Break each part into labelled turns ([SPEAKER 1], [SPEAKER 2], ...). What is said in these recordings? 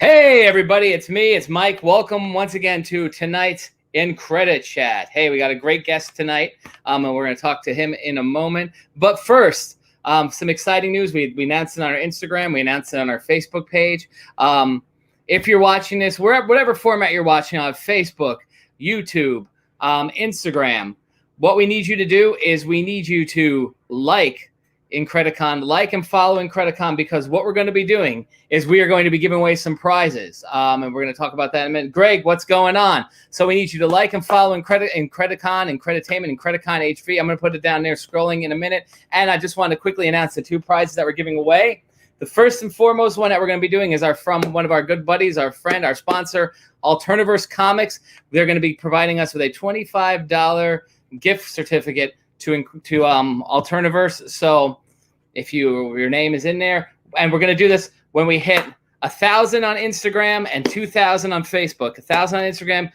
[SPEAKER 1] Hey, everybody, it's me. It's Mike. Welcome once again to tonight's IncredChat. Hey, we got a great guest tonight, and we're going to talk to him in a moment. But first, some exciting news. We announced it on our Instagram. We announced it on our Facebook page. If you're watching this, whatever format you're watching on, Facebook, YouTube, Instagram, what we need you to do is we need you to like IncrediCon, like and follow IncrediCon, because what we're going to be doing is we are going to be giving away some prizes, and we're going to talk about that in a minute. Greg, what's going on? So we need you to like and follow IncrediCon, IncrediTainment, IncrediCon HV. I'm going to put it down there scrolling in a minute, and I just want to quickly announce the two prizes that we're giving away. The first and foremost one that we're going to be doing is from one of our good buddies, our friend, our sponsor, Alterniverse Comics. They're going to be providing us with a $25 gift certificate to Alterniverse. So if your name is in there, and we're going to do this when we hit 1,000 on Instagram and 2,000 on Facebook. 1,000 on Instagram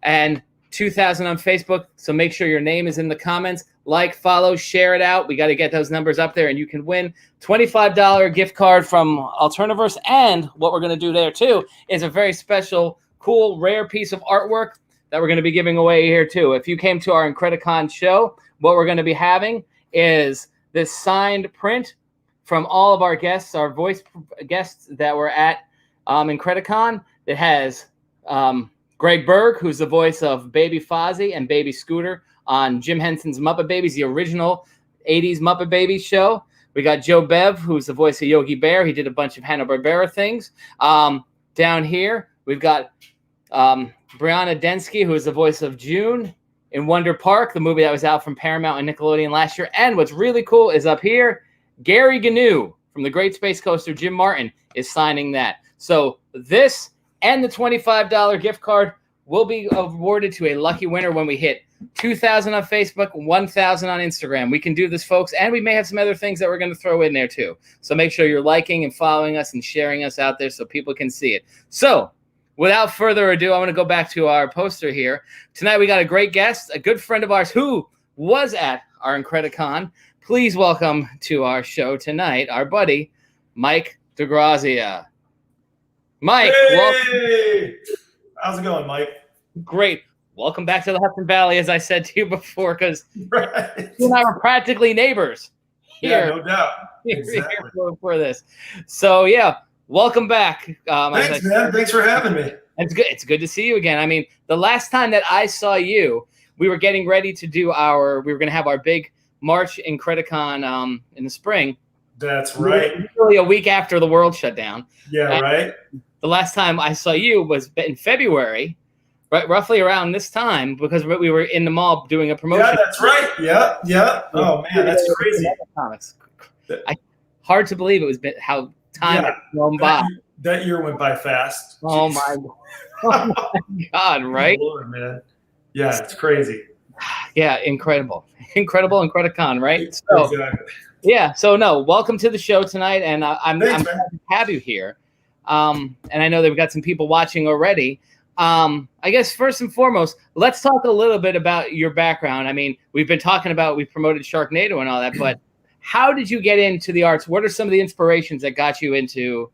[SPEAKER 1] and 2,000 on Facebook. So make sure your name is in the comments. Like, follow, share it out. We got to get those numbers up there, and you can win $25 gift card from Alterniverse. And what we're going to do there too is a very special, cool, rare piece of artwork that we're going to be giving away here too. If you came to our IncrediCon show, what we're going to be having is this signed print from all of our guests, our voice guests that were at IncrediCon. It has Greg Berg, who's the voice of Baby Fozzie and Baby Scooter on Jim Henson's Muppet Babies, the original 80s Muppet Babies show. We got Joe Bev, who's the voice of Yogi Bear. He did a bunch of Hanna-Barbera things. Down here, we've got Brianna Densky, who is the voice of June in Wonder Park, the movie that was out from Paramount and Nickelodeon last year. And what's really cool is up here, Gary Gnu from the Great Space Coaster, Jim Martin, is signing that. So this and the $25 gift card will be awarded to a lucky winner when we hit 2,000 on Facebook, 1,000 on Instagram. We can do this, folks, and we may have some other things that we're going to throw in there too. So make sure you're liking and following us and sharing us out there so people can see it. So without further ado, I want to go back to our poster here. Tonight we got a great guest, a good friend of ours who was at our IncrediCon. Please welcome to our show tonight our buddy, Mike DiGrazia. Mike,
[SPEAKER 2] hey!
[SPEAKER 1] Welcome.
[SPEAKER 2] How's it going, Mike?
[SPEAKER 1] Great. Welcome back to the Hudson Valley, as I said to you before, because
[SPEAKER 2] right.
[SPEAKER 1] you and I were practically neighbors.
[SPEAKER 2] Here, yeah, no doubt. Exactly.
[SPEAKER 1] Here for this. So, yeah, welcome back.
[SPEAKER 2] Thanks, man. Thanks for having me.
[SPEAKER 1] It's good to see you again. I mean, the last time that I saw you, we were getting ready to do we were going to have our big March IncrediCon in the spring.
[SPEAKER 2] That's right.
[SPEAKER 1] Usually a week after the world shut down.
[SPEAKER 2] Yeah,
[SPEAKER 1] and
[SPEAKER 2] right.
[SPEAKER 1] The last time I saw you was in February, right, roughly around this time, because we were in the mall doing a promotion.
[SPEAKER 2] Yeah, that's right. Yeah. Oh man, that's crazy.
[SPEAKER 1] Comics. Hard to believe it was how time had flown by.
[SPEAKER 2] That year went by fast.
[SPEAKER 1] Oh my God, right?
[SPEAKER 2] Lord, man. Yeah, it's crazy.
[SPEAKER 1] Yeah, incredible, IncrediCon, right? So,
[SPEAKER 2] exactly.
[SPEAKER 1] Yeah. So no, welcome to the show tonight, and I'm glad to have you here. And I know that we've got some people watching already. I guess first and foremost, let's talk a little bit about your background. I mean, we've promoted Sharknado and all that, but how did you get into the arts? What are some of the inspirations that got you into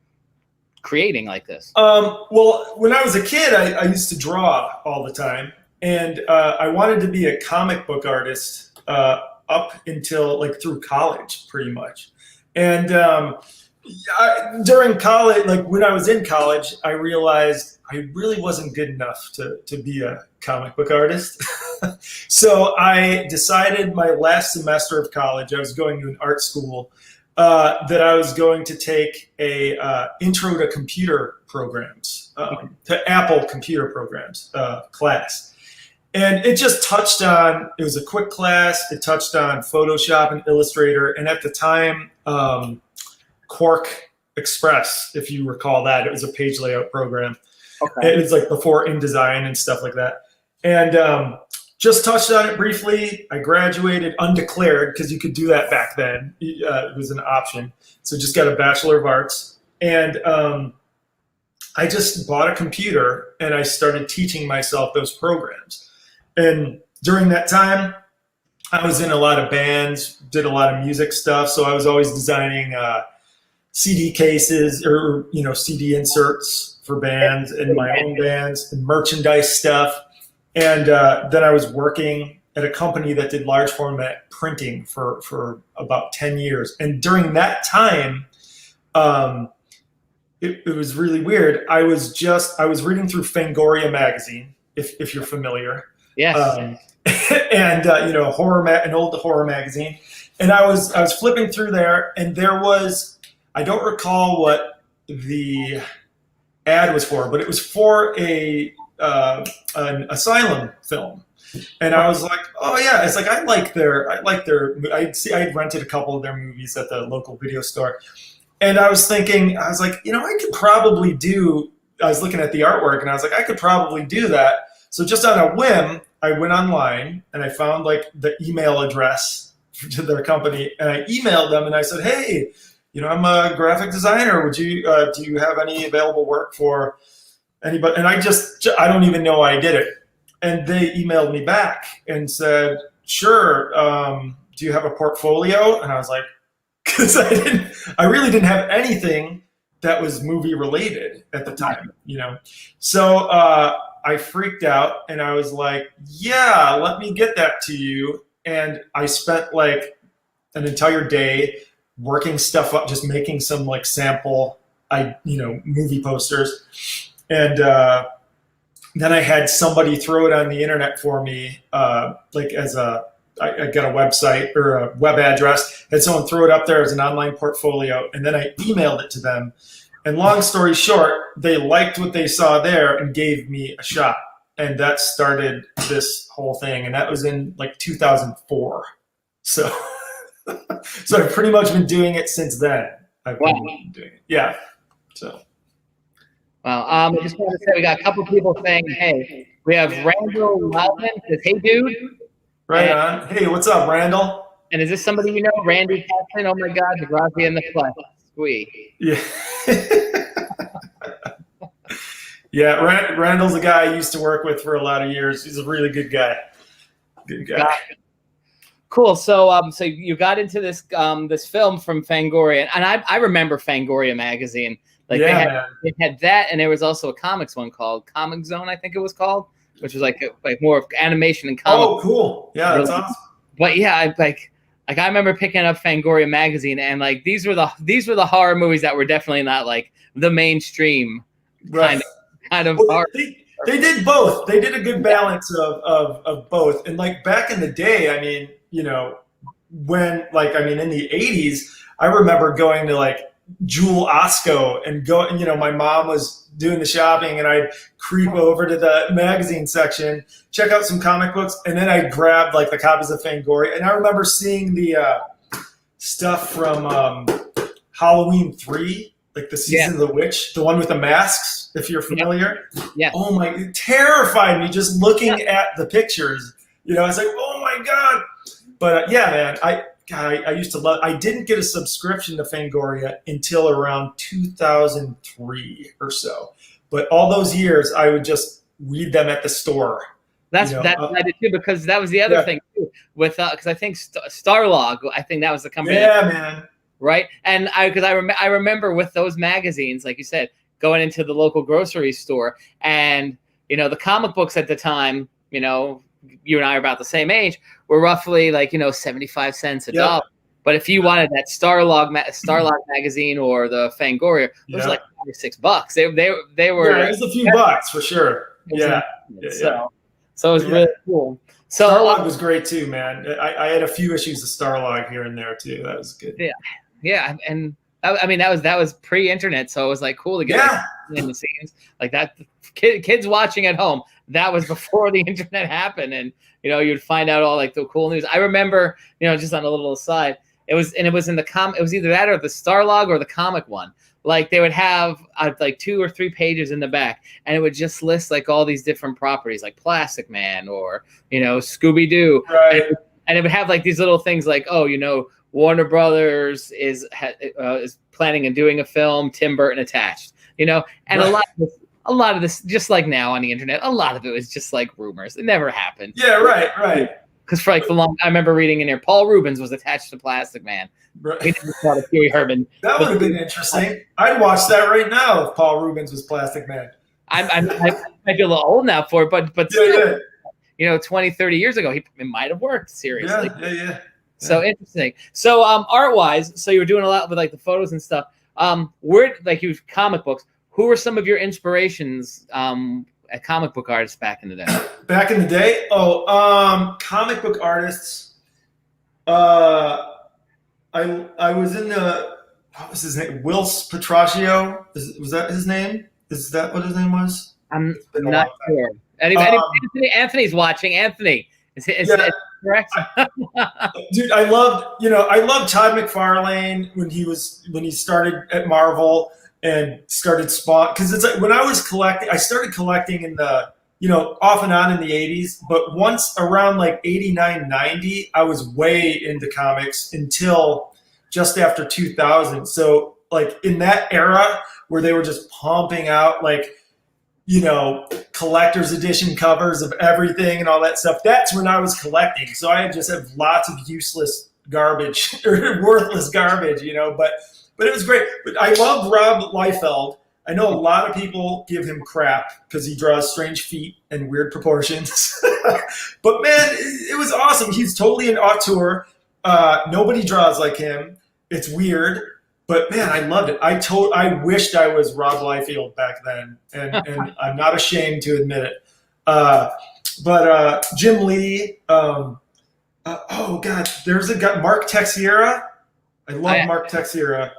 [SPEAKER 1] creating like this?
[SPEAKER 2] Well, when I was a kid, I used to draw all the time, and I wanted to be a comic book artist up until through college, pretty much. And during college, when I was in college, I realized I really wasn't good enough to be a comic book artist. So I decided my last semester of college, I was going to an art school, that I was going to take a intro to computer programs, to Apple computer programs class. And it just touched on, it was a quick class, it touched on Photoshop and Illustrator, and at the time, Quark Express, if you recall that. It was a page layout program. Okay. It was before InDesign and stuff like that. And just touched on it briefly. I graduated undeclared because you could do that back then. It was an option. So just got a Bachelor of Arts. And I just bought a computer and I started teaching myself those programs. And during that time, I was in a lot of bands, did a lot of music stuff. So I was always designing CD cases or, CD inserts for bands and my own bands and merchandise stuff. And then I was working at a company that did large format printing for about 10 years. And during that time, it was really weird. I was reading through Fangoria magazine, if you're familiar.
[SPEAKER 1] Yes.
[SPEAKER 2] And an old horror magazine. And I was flipping through there, and there was, I don't recall what the ad was for, but it was for an Asylum film. And I was like, oh yeah, it's like I had rented a couple of their movies at the local video store. And I was thinking, I was like, I could probably I was looking at the artwork, and I was like, I could probably do that. So just on a whim, I went online and I found like the email address to their company, and I emailed them and I said, hey, I'm a graphic designer. Would you do you have any available work for anybody? And I don't even know why I did it. And they emailed me back and said, sure. Do you have a portfolio? And I was like, because I really didn't have anything that was movie related at the time, So I freaked out and I was like, yeah, let me get that to you. And I spent like an entire day working stuff up, just making some like sample, movie posters. And then I had somebody throw it on the internet for me, I got a website or a web address, had someone throw it up there as an online portfolio, and then I emailed it to them. And long story short, they liked what they saw there and gave me a shot. And that started this whole thing. And that was in like 2004. So, so I've pretty much been doing it since then. Been doing it. Yeah. So.
[SPEAKER 1] Well, I just want to say we got a couple people saying, hey, we have Randall Loudman says, hey, dude.
[SPEAKER 2] Right on. Hey, what's up, Randall?
[SPEAKER 1] And is this somebody you know? Randy Hudson? Oh, my God. DiGrazia in the flesh. Sweet.
[SPEAKER 2] Yeah. Yeah, Randall's a guy I used to work with for a lot of years. He's a really good guy. Good guy.
[SPEAKER 1] Cool. So, so you got into this this film from Fangoria, and I remember Fangoria magazine. Like they had that, and there was also a comics one called Comic Zone, I think it was called, which was like more of animation and comics.
[SPEAKER 2] Oh, cool. Yeah, that's awesome.
[SPEAKER 1] But yeah, I remember picking up Fangoria magazine, and like these were the horror movies that were definitely not like the mainstream kind of horror.
[SPEAKER 2] They did both. They did a good balance of both. And like back in the day, I mean, when in the 80s, I remember going to like Jewel Osco and my mom was doing the shopping, and I'd creep over to the magazine section, check out some comic books, and then I'd grab like the copies of Fangoria. And I remember seeing the stuff from Halloween 3, like the Season of the Witch, the one with the masks, if you're familiar.
[SPEAKER 1] Yeah.
[SPEAKER 2] Oh my, it terrified me just looking at the pictures. I was like, oh my God. But yeah, man, I used to love. I didn't get a subscription to Fangoria until around 2003 or so. But all those years, I would just read them at the store.
[SPEAKER 1] That's I did too, because that was the other thing too. With because I think Starlog, I think that was the company.
[SPEAKER 2] Yeah, man.
[SPEAKER 1] Right, and I remember with those magazines, like you said, going into the local grocery store, and the comic books at the time, you and I are about the same age, were roughly like 75 cents a dollar. But if you wanted that Starlog magazine or the Fangoria, it was like $5 or $6. They were.
[SPEAKER 2] Yeah, it was a few bucks for sure. Yeah.
[SPEAKER 1] So it was really cool. So
[SPEAKER 2] Starlog was great too, man. I had a few issues of Starlog here and there too. That was good.
[SPEAKER 1] Yeah, and I mean that was pre-internet, so it was like cool to get in the scenes like that. Kids watching at home. That was before the internet happened, and you'd find out all like the cool news. I remember, just on a little aside, it was in the it was either that or the Starlog or the comic one. Like they would have like 2 or 3 pages in the back, and it would just list like all these different properties, like Plastic Man or Scooby Doo,
[SPEAKER 2] right.
[SPEAKER 1] And it would have like these little things like, Warner Brothers is planning on doing a film, Tim Burton attached, and right. a lot of this, just like now on the internet, a lot of it was just like rumors. It never happened.
[SPEAKER 2] Yeah, right.
[SPEAKER 1] because for like I remember reading in there, Paul Rubens was attached to Plastic Man.
[SPEAKER 2] Right.
[SPEAKER 1] We never saw the Huey Herman.
[SPEAKER 2] That would have been interesting. I'd watch that right now if Paul Rubens was Plastic Man.
[SPEAKER 1] I might be a little old now for it, but still, 20, 30 years ago, it might have worked, seriously.
[SPEAKER 2] Yeah.
[SPEAKER 1] So interesting. So art-wise, so you were doing a lot with like the photos and stuff. Where, like, you comic books, who were some of your inspirations at comic book artists back in the day?
[SPEAKER 2] Back in the day? Comic book artists. I was in the, what was his name? Wills Petraccio. Was that his name? Is that what his name was?
[SPEAKER 1] I'm not sure. Anthony's watching. Anthony, is that correct?
[SPEAKER 2] Dude, I loved Todd McFarlane when he started at Marvel and started Spawn, because it's like when I started collecting in the, off and on in the 80s, but once around like 89, 90, I was way into comics until just after 2000. So like in that era where they were just pumping out like, collector's edition covers of everything and all that stuff, that's when I was collecting. So I just have lots of useless garbage or worthless garbage, but it was great. But I love Rob Liefeld. I know a lot of people give him crap because he draws strange feet and weird proportions. But man, it was awesome. He's totally an auteur. Nobody draws like him. It's weird. But man, I loved it. I wished I was Rob Liefeld back then, and I'm not ashamed to admit it. But Jim Lee. Oh God, there's a guy, Mark Texiera. I love Mark Texiera.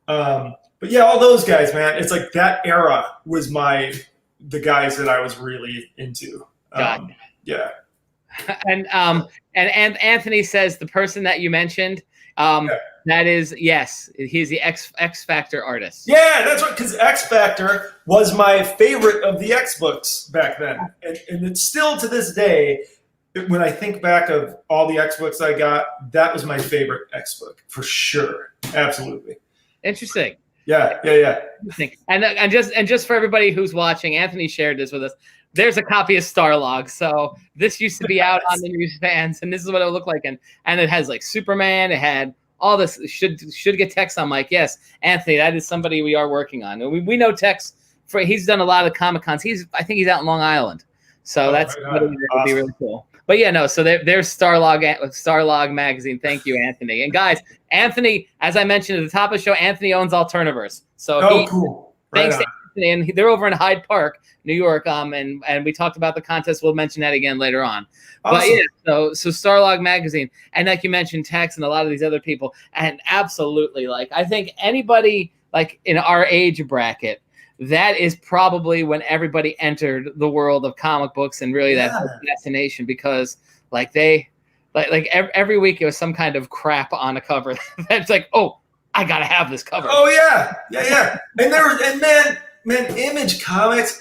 [SPEAKER 2] But yeah, all those guys, man. It's like that era was the guys that I was really into. Yeah.
[SPEAKER 1] And Anthony says the person that you mentioned. That is, yes, he's the X Factor artist.
[SPEAKER 2] Yeah, that's right, because X Factor was my favorite of the X books back then. And it's still to this day, when I think back of all the X books I got, that was my favorite X book, for sure. Absolutely.
[SPEAKER 1] Interesting.
[SPEAKER 2] Yeah.
[SPEAKER 1] Interesting. And just for everybody who's watching, Anthony shared this with us. There's a copy of Starlog. So this used to be out on the newsstands, and this is what it would look like. And it has like Superman. It had all this. Should get Tex on Mike. Yes, Anthony, that is somebody we are working on. We know Tex. He's done a lot of Comic Cons. I think he's out in Long Island. So that's would be really cool. But yeah, no. So there's Starlog Magazine. Thank you, Anthony. And guys, Anthony, as I mentioned at the top of the show, Anthony owns Alterniverse. So
[SPEAKER 2] cool.
[SPEAKER 1] Thanks to Anthony, and they're over in Hyde Park, New York. And we talked about the contest. We'll mention that again later on. Awesome. But yeah, so Starlog Magazine, and like you mentioned, Tex and a lot of these other people, and absolutely, like I think anybody like in our age bracket, that is probably when everybody entered the world of comic books and really that fascination, because like every week it was some kind of crap on a cover that's like, oh, I gotta have this cover.
[SPEAKER 2] Oh yeah. And man, Image Comics.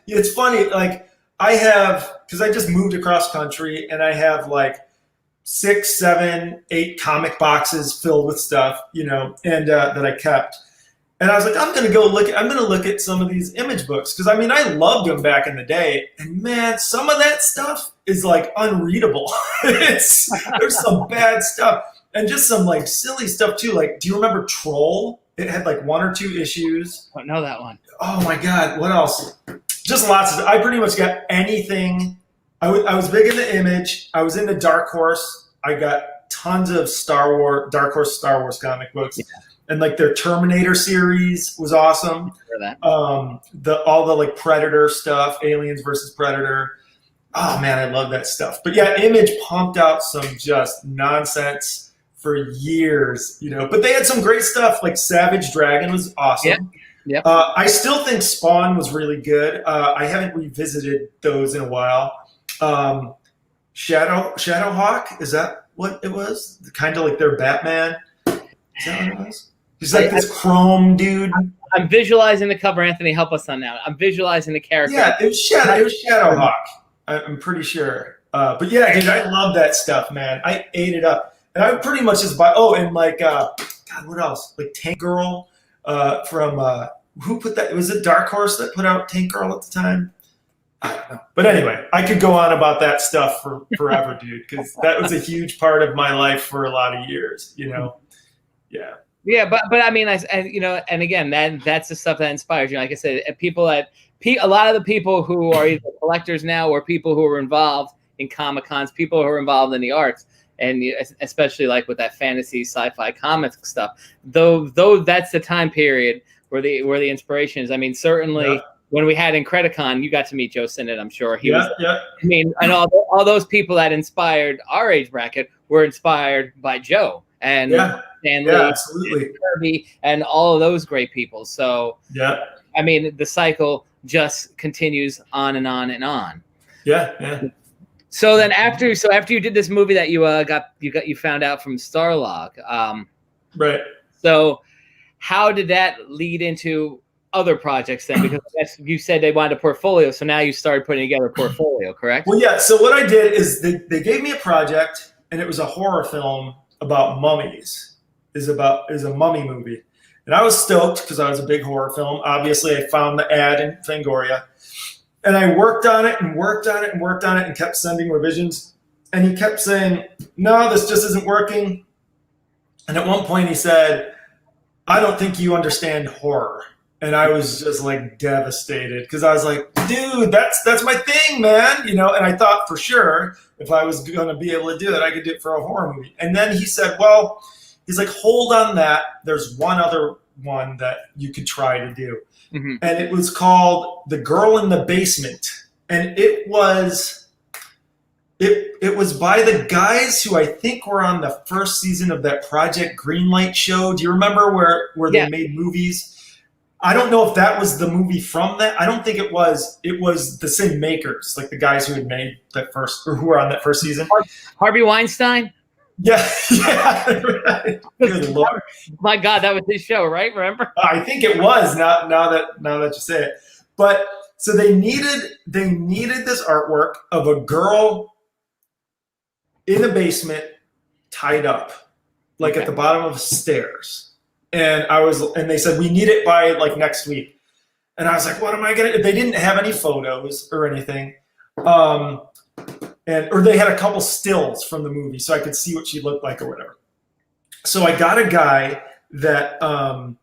[SPEAKER 2] It's funny. Like I have, because I just moved across country, and I have like 6, 7, 8 comic boxes filled with stuff, and that I kept. And I was like, I'm gonna look at some of these Image books, because I mean I loved them back in the day, and man, some of that stuff is like unreadable. There's some bad stuff, and just some like silly stuff too. Like, do you remember Troll? It had like 1 or 2 issues.
[SPEAKER 1] I don't know that one.
[SPEAKER 2] Oh my God, what else? Just lots of. I pretty much got anything. I was big into Image. I was into Dark Horse. I got tons of Dark Horse Star Wars comic books. Yeah. And like their Terminator series was awesome. All the like Predator stuff, Aliens versus Predator. Oh man, I love that stuff. But yeah, Image pumped out some just nonsense for years, But they had some great stuff. Like Savage Dragon was awesome.
[SPEAKER 1] Yeah.
[SPEAKER 2] I still think Spawn was really good. I haven't revisited those in a while. Shadowhawk, is that what it was? Kind of like their Batman. Is that what it was? He's like this chrome dude.
[SPEAKER 1] I'm visualizing the cover. Anthony, help us on that. I'm visualizing the character.
[SPEAKER 2] Yeah, it was Shadowhawk. I'm pretty sure. But yeah, dude, I love that stuff, man. I ate it up. And I pretty much just buy. Oh, and like, God, what else? Like Tank Girl from who put that? Was it Dark Horse that put out Tank Girl at the time? I don't know. But anyway, I could go on about that stuff for forever, dude, because that was a huge part of my life for a lot of years, you know? Yeah.
[SPEAKER 1] Yeah, but I mean, and again, that's the stuff that inspires you. Like I said, a lot of the people who are either collectors now or people who are involved in Comic Cons, people who are involved in the arts, and especially like with that fantasy, sci-fi, comic stuff. Though that's the time period where the inspiration is. I mean, certainly. Yeah. When we had IncrediCon, you got to meet Joe Sinnott, I'm sure. I mean, and all those people that inspired our age bracket were inspired by Joe and Stanley,
[SPEAKER 2] absolutely.
[SPEAKER 1] And Kirby, and all of those great people. So, I mean, the cycle just continues on and on and on.
[SPEAKER 2] Yeah.
[SPEAKER 1] So then after you did this movie that you found out from Starlog,
[SPEAKER 2] right.
[SPEAKER 1] So how did that lead into other projects then? Because you said they wanted a portfolio, so now you started putting together a portfolio, correct?
[SPEAKER 2] Well, yeah. So what I did is they gave me a project, and it was a horror film about mummies. Is a mummy movie, and I was stoked because I was a big horror film. Obviously, I found the ad in Fangoria, and I worked on it and kept sending revisions. And he kept saying, "No, this just isn't working." And at one point, he said, "I don't think you understand horror." And I was just like devastated because I was like, dude, that's my thing, man. You know, and I thought for sure if I was going to be able to do it, I could do it for a horror movie. And then he said, well, he's like, hold on that. There's one other one that you could try to do. Mm-hmm. And it was called The Girl in the Basement. And it was by the guys who I think were on the first season of that Project Greenlight show. Do you remember where they made movies? I don't know if that was the movie from that. I don't think it was. It was the same makers, like the guys who had made that first, or who were on that first season.
[SPEAKER 1] Harvey Weinstein?
[SPEAKER 2] Yeah. Right. Good Lord.
[SPEAKER 1] My God, that was his show, right? Remember?
[SPEAKER 2] I think it was, now that you say it. But so they needed this artwork of a girl in a basement tied up, like at the bottom of stairs. And they said, we need it by like next week. And I was like, what am I going to do? They didn't have any photos or anything. Or they had a couple stills from the movie so I could see what she looked like or whatever. So I got a guy that I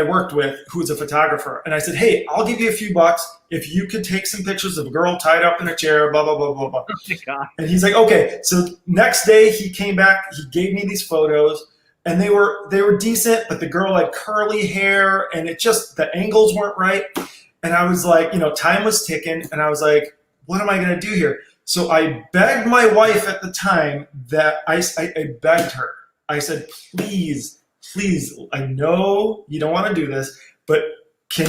[SPEAKER 2] worked with who was a photographer. And I said, hey, I'll give you a few bucks if you could take some pictures of a girl tied up in a chair, blah, blah, blah, blah, blah.
[SPEAKER 1] Oh my God.
[SPEAKER 2] And he's like, okay. So next day he came back, he gave me these photos. And they were decent, but the girl had curly hair, and the angles weren't right. And I was like, time was ticking, and I was like, what am I going to do here? So I begged my wife at the time that I begged her. I said, please, I know you don't want to do this, but can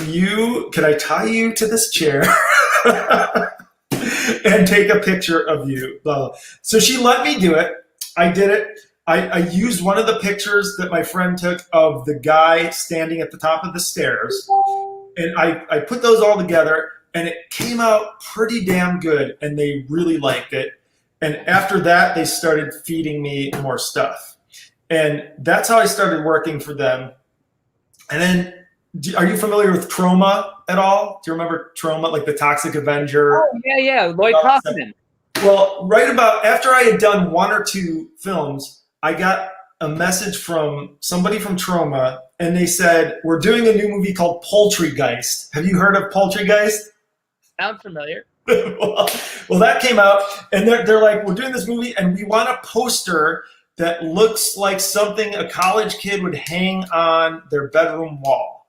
[SPEAKER 2] I tie you to this chair and take a picture of you? Blah, blah. So she let me do it. I did it. I used one of the pictures that my friend took of the guy standing at the top of the stairs, and I put those all together, and it came out pretty damn good, and they really liked it. And after that, they started feeding me more stuff. And that's how I started working for them. And then, are you familiar with Trauma at all? Do you remember Trauma, like the Toxic Avenger?
[SPEAKER 1] Oh, yeah, Lloyd Kaufman.
[SPEAKER 2] Well, right about after I had done one or two films, I got a message from somebody from Trauma, and they said, we're doing a new movie called Poultrygeist. Have you heard of Poultrygeist?
[SPEAKER 1] Sounds familiar.
[SPEAKER 2] well, that came out, and they're like, we're doing this movie, and we want a poster that looks like something a college kid would hang on their bedroom wall.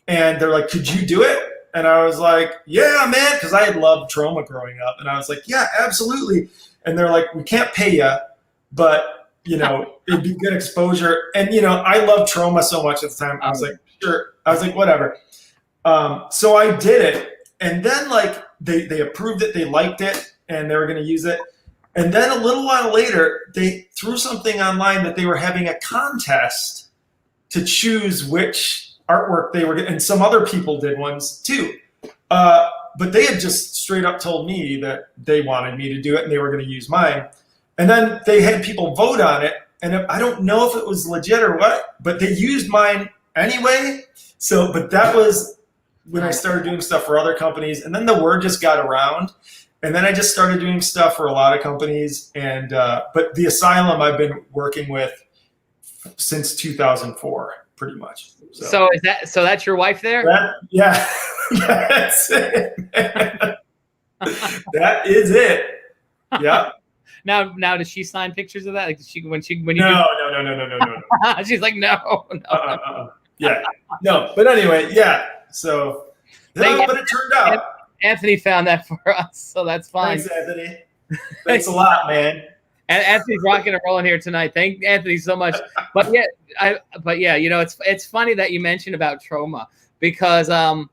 [SPEAKER 2] And they're like, could you do it? And I was like, yeah, man, because I had loved Trauma growing up. And I was like, yeah, absolutely. And they're like, we can't pay you, but it'd be good exposure. And, I loved Trauma so much at the time. I was like, sure. I was like, whatever. So I did it. And then they approved it. They liked it, and they were going to use it. And then a little while later, they threw something online that they were having a contest to choose which artwork they were getting. And some other people did ones too. But they had just straight up told me that they wanted me to do it and they were going to use mine. And then they had people vote on it. And I don't know if it was legit or what, but they used mine anyway. So, but that was when I started doing stuff for other companies, and then the word just got around, and then I just started doing stuff for a lot of companies. And but the Asylum I've been working with since 2004, pretty much.
[SPEAKER 1] So that's your wife there?
[SPEAKER 2] Yeah, that's it. Man. That is it. Yeah.
[SPEAKER 1] Now, does she sign pictures of that? Like, when you
[SPEAKER 2] No.
[SPEAKER 1] She's like, no.
[SPEAKER 2] Yeah, no. But anyway, yeah. So, but it turned out.
[SPEAKER 1] Anthony found that for us, so that's fine.
[SPEAKER 2] Thanks, Anthony. Thanks a lot, man.
[SPEAKER 1] And Anthony's rocking and rolling here tonight. Thank Anthony so much. But yeah, you know, it's funny that you mentioned about trauma because and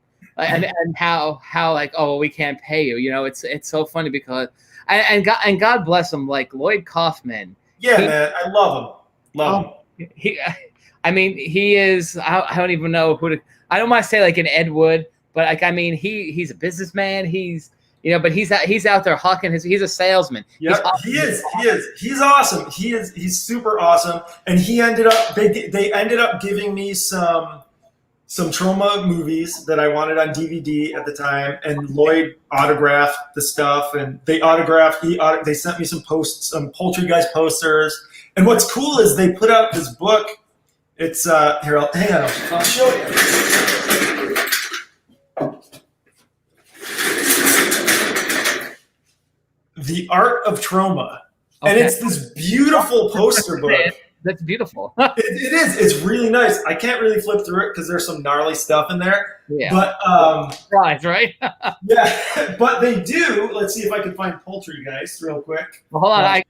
[SPEAKER 1] how like, oh, we can't pay you. You know, it's so funny because and God bless him, like Lloyd Kaufman.
[SPEAKER 2] Yeah, man, I love him.
[SPEAKER 1] I mean, he is. I don't even know who to. I don't want to say like an Ed Wood, but like, I mean, he's a businessman. But he's out there hawking he's a salesman.
[SPEAKER 2] Yeah, he is. He's awesome. He's super awesome. And he ended up they ended up giving me some trauma movies that I wanted on DVD at the time, and Lloyd autographed the stuff, and they sent me some Poultry Guys posters. And what's cool is they put out this book. It's here, hang on, I'll show you. The Art of Trauma. Okay. And it's this beautiful poster book.
[SPEAKER 1] That's beautiful.
[SPEAKER 2] It is. It's really nice. I can't really flip through it because there's some gnarly stuff in there.
[SPEAKER 1] Yeah.
[SPEAKER 2] But
[SPEAKER 1] right?
[SPEAKER 2] yeah. But they do. Let's see if I can find Poultry Guys real quick.
[SPEAKER 1] Well, hold on.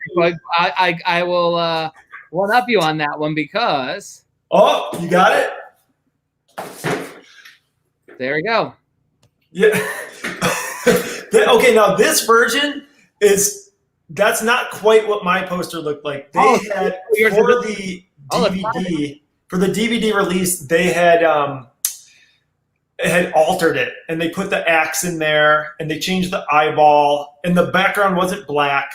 [SPEAKER 1] I will one up you on that one because.
[SPEAKER 2] Oh, you got it.
[SPEAKER 1] There we go.
[SPEAKER 2] Yeah. Okay. Now this version that's not quite what my poster looked like. They had for the DVD release, they had altered it, and they put the axe in there, and they changed the eyeball, and the background wasn't black.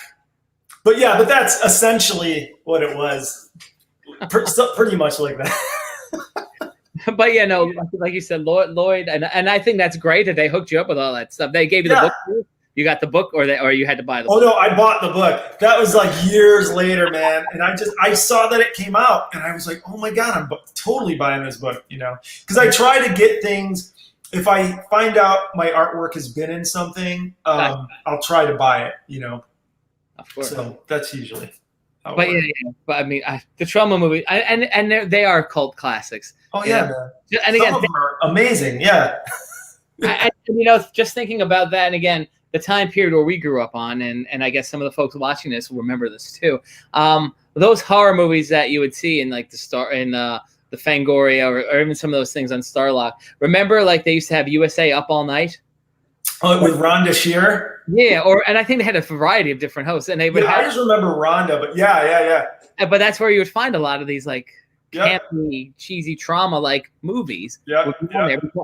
[SPEAKER 2] But yeah, but that's essentially what it was. Pretty much like that.
[SPEAKER 1] But yeah, no, like you said, Lloyd, and I think that's great that they hooked you up with all that stuff. They gave you the book too? You got the book, or you had to buy the book?
[SPEAKER 2] Oh no, I bought the book. That was like years later, man. And I saw that it came out, and I was like, oh my God, I'm totally buying this book, you know? Because I try to get things. If I find out my artwork has been in something, I'll try to buy it, you know?
[SPEAKER 1] Of course.
[SPEAKER 2] So that's usually.
[SPEAKER 1] But yeah, but I mean, the trauma movie, and they are cult classics.
[SPEAKER 2] Oh yeah, man.
[SPEAKER 1] And again,
[SPEAKER 2] some of them are amazing. Yeah.
[SPEAKER 1] You know, just thinking about that, and again, the time period where we grew up on, and I guess some of the folks watching this will remember this too. Those horror movies that you would see in like the Fangoria, or even some of those things on Starlog. Remember, like they used to have USA Up All Night.
[SPEAKER 2] Oh, with Rhonda Shear?
[SPEAKER 1] Yeah, and I think they had a variety of different hosts, and they would.
[SPEAKER 2] I just remember Rhonda, but yeah.
[SPEAKER 1] But that's where you would find a lot of these like campy, cheesy trauma like movies.
[SPEAKER 2] Yeah.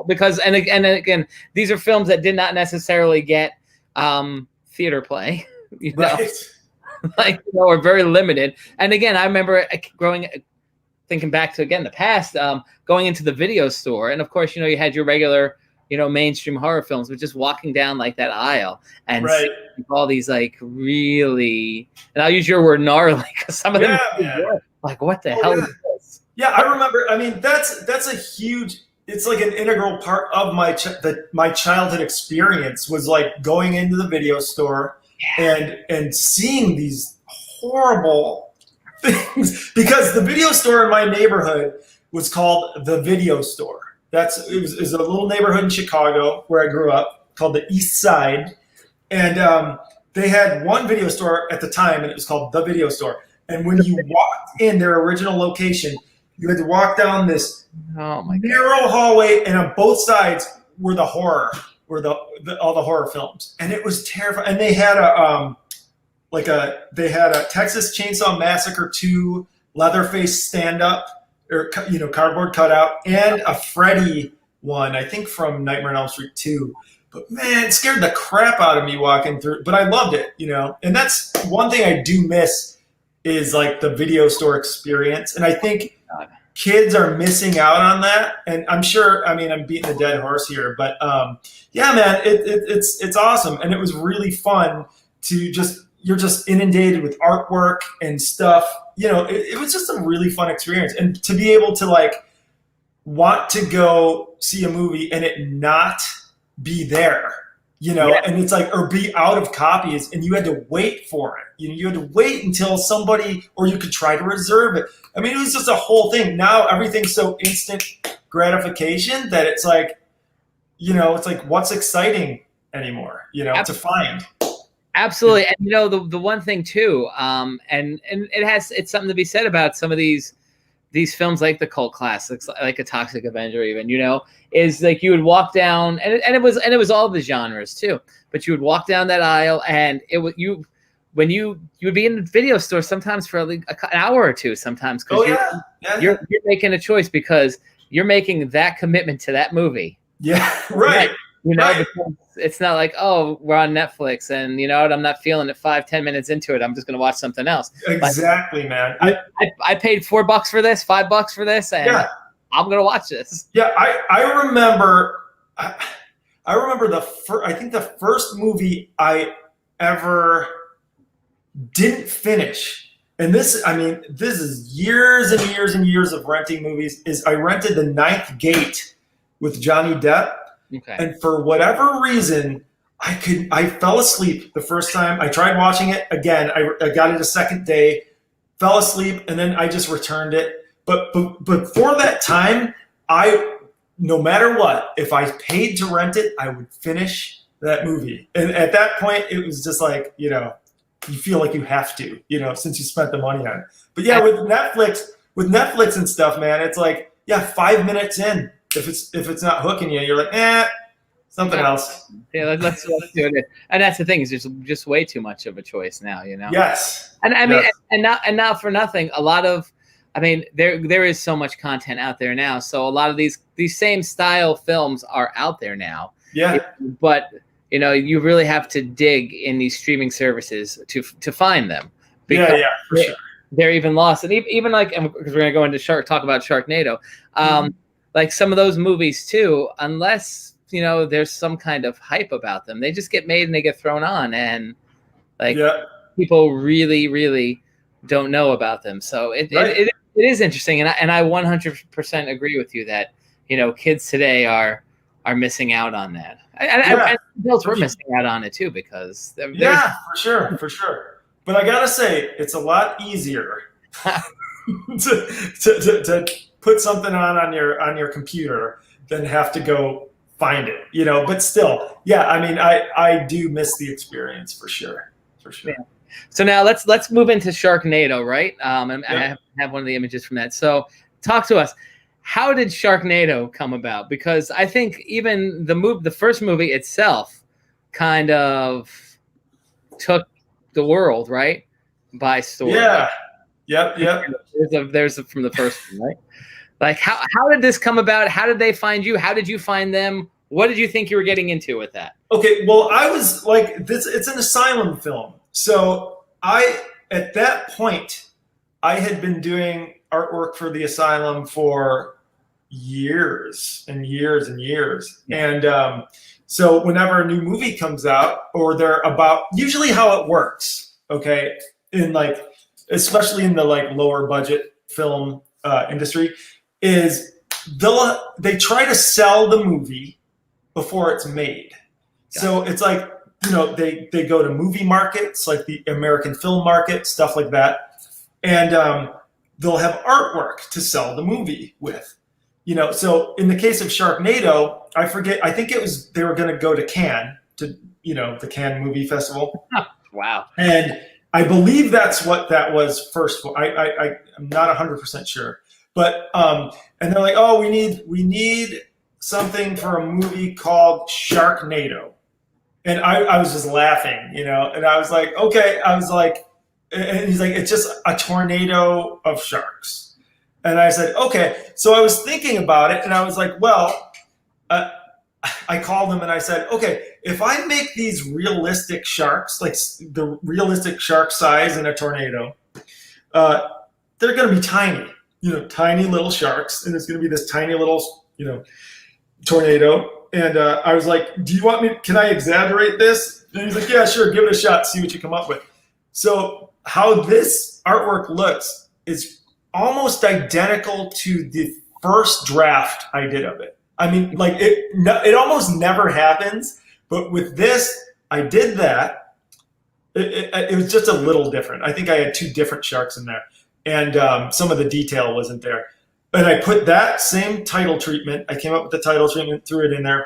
[SPEAKER 1] Because and again, these are films that did not necessarily get theater play, you know, like, you know, or very limited. And again, I remember thinking back to again the past, going into the video store, and of course, you know, you had your regular, you know, mainstream horror films, but just walking down like that aisle and seeing all these like really, and I'll use your word gnarly, because some of them like, what the hell is this?
[SPEAKER 2] Yeah, I remember. I mean, that's a huge. It's like an integral part of my childhood experience was like going into the video store and seeing these horrible things, because the video store in my neighborhood was called the Video Store. It was a little neighborhood in Chicago where I grew up called the East Side, and they had one video store at the time, and it was called the Video Store. And when you walked in their original location, you had to walk down this narrow hallway, and on both sides were the horror, all the horror films, and it was terrifying. And they had a Texas Chainsaw Massacre 2 Leatherface stand-up, or cardboard cutout, and a Freddy one, I think from Nightmare on Elm Street 2. But man, it scared the crap out of me walking through. But I loved it, you know. And that's one thing I do miss is like the video store experience. And I think kids are missing out on that. And I'm sure, I mean, I'm beating a dead horse here, but yeah, man, it's awesome. And it was really fun to you're just inundated with artwork and stuff. You know, it was just a really fun experience. And to be able to like want to go see a movie and it not be there, you know, and it's like, or be out of copies and you had to wait for it. You know, you had to wait until somebody, or you could try to reserve it. I mean, it was just a whole thing. Now everything's so instant gratification that it's like, you know, it's like, what's exciting anymore, you know, to find.
[SPEAKER 1] Absolutely. And you know, the one thing too, and it's something to be said about some of these films like the cult classics, like A Toxic Avenger, even, you know, is like you would walk down, and it was all the genres too, but you would walk down that aisle, and you would be in the video store sometimes for like an hour or two, sometimes, because you're making a choice because you're making that commitment to that movie.
[SPEAKER 2] Yeah, right.
[SPEAKER 1] You know, because it's not like, oh, we're on Netflix and you know what, I'm not feeling it 5-10 minutes into it, I'm just going to watch something else.
[SPEAKER 2] Exactly, man.
[SPEAKER 1] I paid $4 for this, $5 for this, and I'm going to watch this.
[SPEAKER 2] Yeah, I remember I think the first movie I ever didn't finish, and this is years and years and years of renting movies, is I rented The Ninth Gate with Johnny Depp.
[SPEAKER 1] Okay.
[SPEAKER 2] And for whatever reason, I fell asleep the first time. I tried watching it again. I got it a second day, fell asleep, and then I just returned it. But for that time, no matter what, if I paid to rent it, I would finish that movie. And at that point, it was just like, you know, you feel like you have to, you know, since you spent the money on it. But yeah, with Netflix and stuff, man, it's like, 5 minutes in, if it's not hooking you, you're like, something else.
[SPEAKER 1] Yeah, let's do it. And that's the thing, is there's just way too much of a choice now, you know.
[SPEAKER 2] Yes.
[SPEAKER 1] And I mean, and not for nothing, a lot of, I mean, there is so much content out there now. So a lot of these same style films are out there now.
[SPEAKER 2] Yeah.
[SPEAKER 1] But you know, you really have to dig in these streaming services to find them.
[SPEAKER 2] Because for sure.
[SPEAKER 1] They're even lost, and even like, because we're gonna go into talk about Sharknado. Like some of those movies too, unless you know there's some kind of hype about them, they just get made and they get thrown on, and like people really, really don't know about them. So it is interesting, and I 100% agree with you that you know kids today are missing out on that. And adults were missing out on it too, because
[SPEAKER 2] for sure. But I gotta say, it's a lot easier to put something on your computer than have to go find it, you know. But still, I mean, I do miss the experience for sure. Yeah.
[SPEAKER 1] So now let's move into Sharknado, right? And I have one of the images from that. So talk to us. How did Sharknado come about? Because I think even the first movie itself kind of took the world, right, by storm.
[SPEAKER 2] Yeah. Yep.
[SPEAKER 1] There's from the first one, right? Like how did this come about? How did they find you? How did you find them? What did you think you were getting into with that?
[SPEAKER 2] Okay, well, I was like, it's an Asylum film. So at that point, I had been doing artwork for the Asylum for years and years and years. And so whenever a new movie comes out, or they're about, usually how it works, okay, in like, especially in the like lower budget film industry, is they try to sell the movie before it's made. So it's like, you know, they go to movie markets, like the American film market, stuff like that. And they'll have artwork to sell the movie with, you know. So in the case of Sharknado, I think they were going to go to Cannes, to, you know, the Cannes Movie Festival.
[SPEAKER 1] Wow.
[SPEAKER 2] And I believe that's what that was first. I'm not 100% sure. But, and they're like, oh, we need something for a movie called Sharknado. And I was just laughing, you know, and I was like, okay. I was like, and he's like, it's just a tornado of sharks. And I said, okay. So I was thinking about it, and I was like, well, I called him and I said, okay, if I make these realistic sharks, like the realistic shark size in a tornado, they're going to be tiny. tiny little sharks, and it's going to be this tiny little, tornado. And I was like, do you want me, can I exaggerate this? And he's like, yeah, sure, give it a shot, see what you come up with. So how this artwork looks is almost identical to the first draft I did of it. I mean, like it almost never happens, but with this, I did that. It was just a little different. I think I had 2 different sharks in there, and some of the detail wasn't there. And I put that same title treatment. I came up with the title treatment, threw it in there.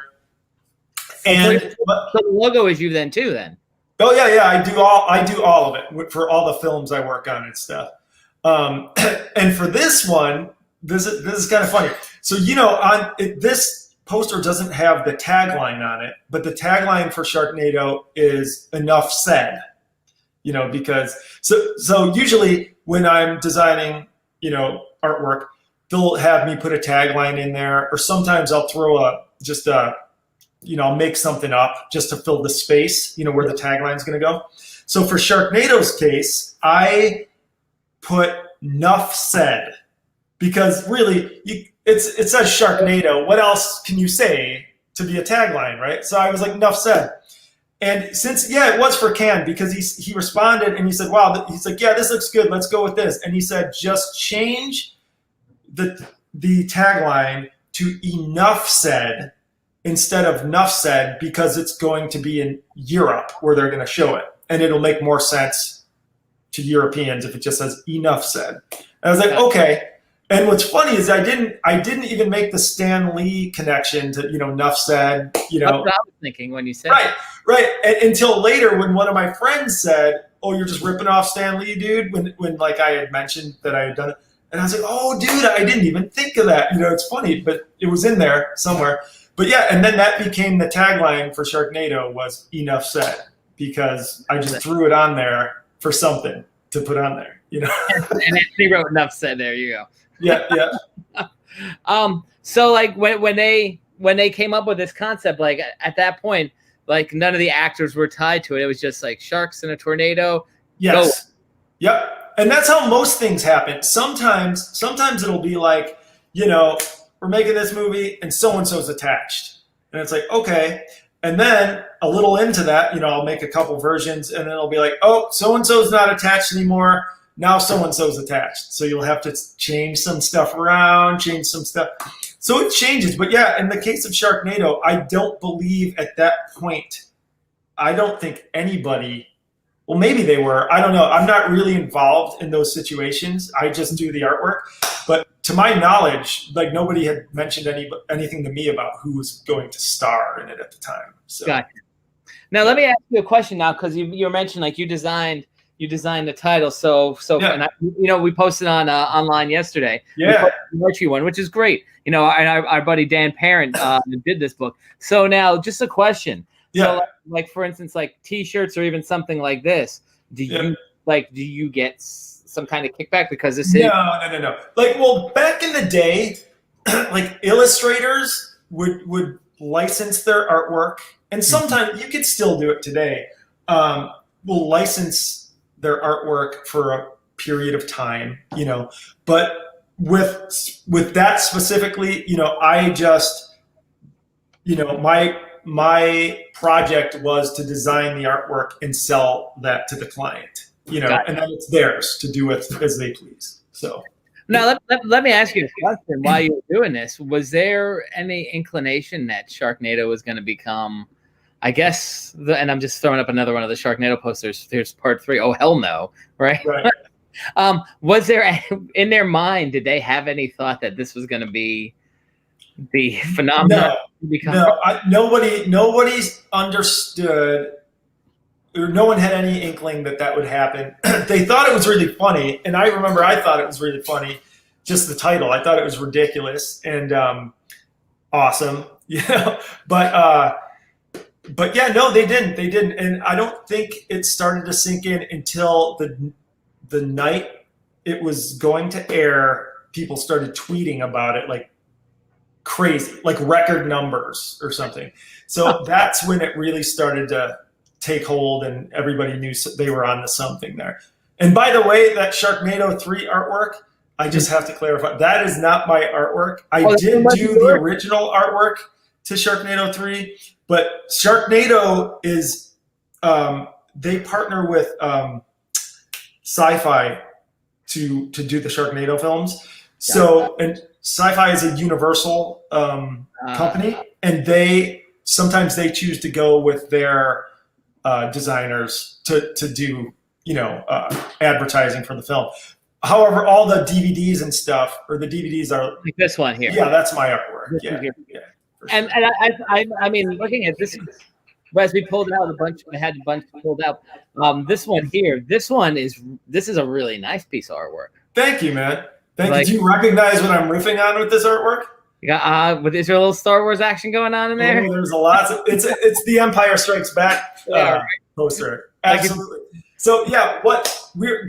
[SPEAKER 2] And
[SPEAKER 1] so the logo is you then too, then?
[SPEAKER 2] Oh yeah. I do all of it for all the films I work on and stuff. And for this one, this is kind of funny. So this poster doesn't have the tagline on it, but the tagline for Sharknado is "Enough said." Because so usually when I'm designing artwork, they'll have me put a tagline in there, or sometimes I'll throw I'll make something up just to fill the space, where the tagline's going to go. So for Sharknado's case, I put "Nuff said," because really it says Sharknado. What else can you say to be a tagline, right? So I was like, "Nuff said." And since, it was for Can, because he responded and he said, wow, he's like, yeah, this looks good. Let's go with this. And he said, just change the tagline to "Enough said" instead of "Nuff said," because it's going to be in Europe where they're going to show it. And it'll make more sense to Europeans if it just says "Enough said." And I was like, okay. And what's funny is I didn't even make the Stan Lee connection to, "Nuff said,"
[SPEAKER 1] That's what I was thinking when you said
[SPEAKER 2] Right. Until later when one of my friends said, oh, you're just ripping off Stan Lee, dude, when like I had mentioned that I had done it. And I was like, oh, dude, I didn't even think of that. It's funny, but it was in there somewhere. But yeah, and then that became the tagline for Sharknado was "Enough said," because I just threw it on there for something to put on there,
[SPEAKER 1] And he wrote "Enough said." There you go.
[SPEAKER 2] Yeah.
[SPEAKER 1] So like when they came up with this concept, like at that point, like none of the actors were tied to it. It was just like sharks in a tornado.
[SPEAKER 2] Yes. Go. Yep. And that's how most things happen. Sometimes it'll be like, we're making this movie and so-and-so's attached. And it's like, okay. And then a little into that, I'll make a couple versions and then it'll be like, oh, so-and-so's not attached anymore. Now so-and-so's attached. So you'll have to change some stuff around, change some stuff. So it changes. But yeah, in the case of Sharknado, I don't believe at that point, I don't think anybody, well, maybe they were. I don't know. I'm not really involved in those situations. I just do the artwork. But to my knowledge, like nobody had mentioned anything to me about who was going to star in it at the time. So.
[SPEAKER 1] Gotcha. Now, let me ask you a question now, because you mentioned like you designed the title. So yeah. And we posted on online yesterday.
[SPEAKER 2] Yeah.
[SPEAKER 1] The Archie one, which is great. And our buddy Dan Parent did this book. So now just a question.
[SPEAKER 2] Yeah.
[SPEAKER 1] So like for instance, like T-shirts or even something like this, do you get some kind of kickback because this is
[SPEAKER 2] No. Like, well, back in the day, like illustrators would license their artwork, and sometimes you could still do it today. Will license their artwork for a period of time, but with that specifically, I just, my project was to design the artwork and sell that to the client, and then it's theirs to do with as they please. So
[SPEAKER 1] now let me ask you a question. While you were doing this, was there any inclination that Sharknado was going to become, I guess, and I'm just throwing up another one of the Sharknado posters. There's part 3. Oh, hell no. Right. Was there, in their mind, did they have any thought that this was going to be the phenomenon?
[SPEAKER 2] Nobody's understood, or no one had any inkling that would happen. They thought it was really funny. And I remember I thought it was really funny. Just the title. I thought it was ridiculous and awesome, But yeah, no, they didn't. And I don't think it started to sink in until the night it was going to air. People started tweeting about it like crazy, like record numbers or something. So that's when it really started to take hold and everybody knew they were on to something there. And by the way, that Sharknado 3 artwork, I just have to clarify. That is not my artwork. I
[SPEAKER 1] Oh,
[SPEAKER 2] did
[SPEAKER 1] that's
[SPEAKER 2] do
[SPEAKER 1] not
[SPEAKER 2] the
[SPEAKER 1] yours?
[SPEAKER 2] original artwork to Sharknado 3, but Sharknado is, they partner with Sci-Fi to do the Sharknado films. So, and Sci-Fi is a Universal company, and sometimes they choose to go with their designers to do, advertising for the film. However, all the DVDs and stuff, or the DVDs are
[SPEAKER 1] like this one here.
[SPEAKER 2] Yeah, that's my artwork.
[SPEAKER 1] This
[SPEAKER 2] Yeah,
[SPEAKER 1] one here.
[SPEAKER 2] yeah. For
[SPEAKER 1] And
[SPEAKER 2] sure.
[SPEAKER 1] I mean, looking at this, as we pulled out a bunch, I had a bunch pulled out. This one here, this is a really nice piece of artwork.
[SPEAKER 2] Thank you, man. Thank
[SPEAKER 1] Like-
[SPEAKER 2] you. Do you recognize what I'm riffing on with this artwork?
[SPEAKER 1] You got is there a little Star Wars action going on in there?
[SPEAKER 2] Oh, there's a lot. It's the Empire Strikes Back
[SPEAKER 1] Yeah, right.
[SPEAKER 2] poster. Absolutely. So yeah,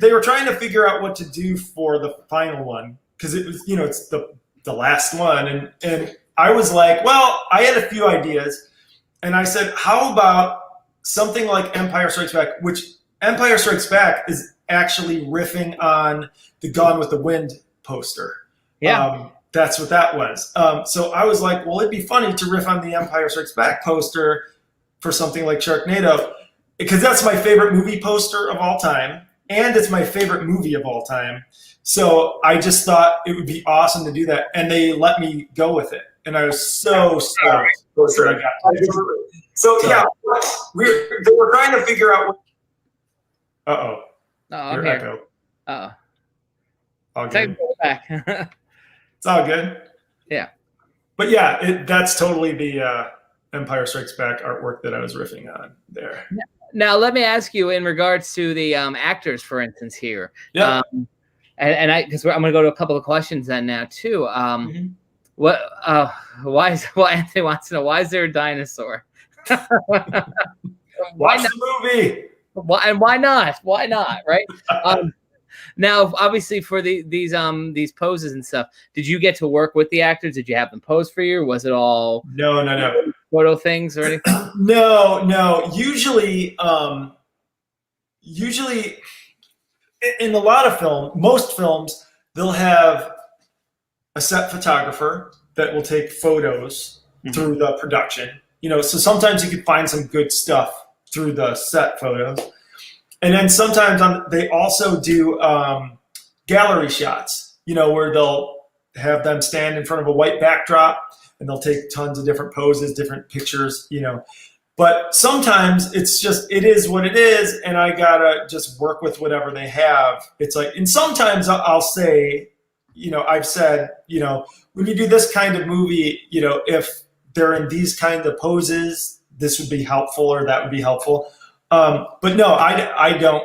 [SPEAKER 2] they were trying to figure out what to do for the final one, because it was, it's the last one, and I was like, well, I had a few ideas, and I said, how about something like Empire Strikes Back, which Empire Strikes Back is actually riffing on the Gone with the Wind poster.
[SPEAKER 1] Yeah.
[SPEAKER 2] That's what that was. So I was like, well, it'd be funny to riff on the Empire Strikes Back poster for something like Sharknado, because that's my favorite movie poster of all time, and it's my favorite movie of all time. So I just thought it would be awesome to do that, and they let me go with it, and I was so stoked that I got it. So yeah, they were trying to figure out what.
[SPEAKER 1] Oh, I'm
[SPEAKER 2] Your
[SPEAKER 1] here.
[SPEAKER 2] echo. All good.
[SPEAKER 1] Take it back.
[SPEAKER 2] It's all good.
[SPEAKER 1] Yeah.
[SPEAKER 2] But yeah, that's totally the Empire Strikes Back artwork that I was riffing on there.
[SPEAKER 1] Now, let me ask you in regards to the actors, for instance, here.
[SPEAKER 2] Yeah.
[SPEAKER 1] And because I'm going to go to a couple of questions then now too. Why Anthony wants to know, why is there a dinosaur?
[SPEAKER 2] Watch the movie.
[SPEAKER 1] Why not? Why not? Right. Now, obviously, for these poses and stuff, did you get to work with the actors? Did you have them pose for you? Or was it all
[SPEAKER 2] No.
[SPEAKER 1] photo things or anything?
[SPEAKER 2] No. Usually in a lot of most films, they'll have a set photographer that will take photos through the production. So sometimes you can find some good stuff through the set photos. And then sometimes they also do gallery shots, where they'll have them stand in front of a white backdrop and they'll take tons of different poses, different pictures, But sometimes it is what it is, and I gotta just work with whatever they have. It's like, and sometimes I'll say, I've said, when you do this kind of movie, if they're in these kind of poses, this would be helpful or that would be helpful. But no, I don't.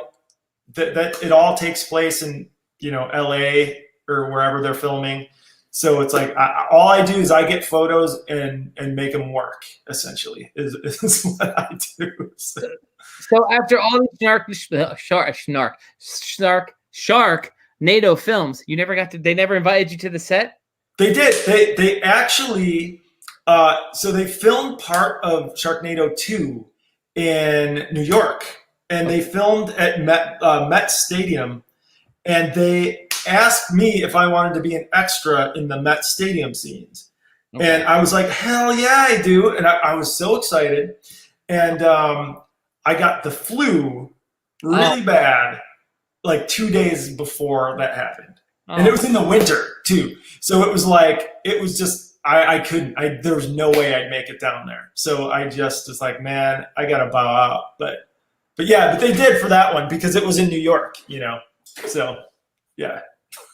[SPEAKER 2] That it all takes place in LA or wherever they're filming. So it's like all I do is I get photos and make them work. Essentially, is what I do.
[SPEAKER 1] So after all these Sharknado films, they never invited you to the set?
[SPEAKER 2] They did. They actually. So they filmed part of Sharknado 2 in New York, and they filmed at Met Stadium, and they asked me if I wanted to be an extra in the Met Stadium scenes. Okay. And I was like, hell yeah, I do. And I was so excited. And I got the flu really bad, like 2 days before that happened. And it was in the winter too. So it was just, I couldn't, there was no way I'd make it down there. So I just was like, man, I got to bow out. But yeah, but they did for that one because it was in New York, so yeah.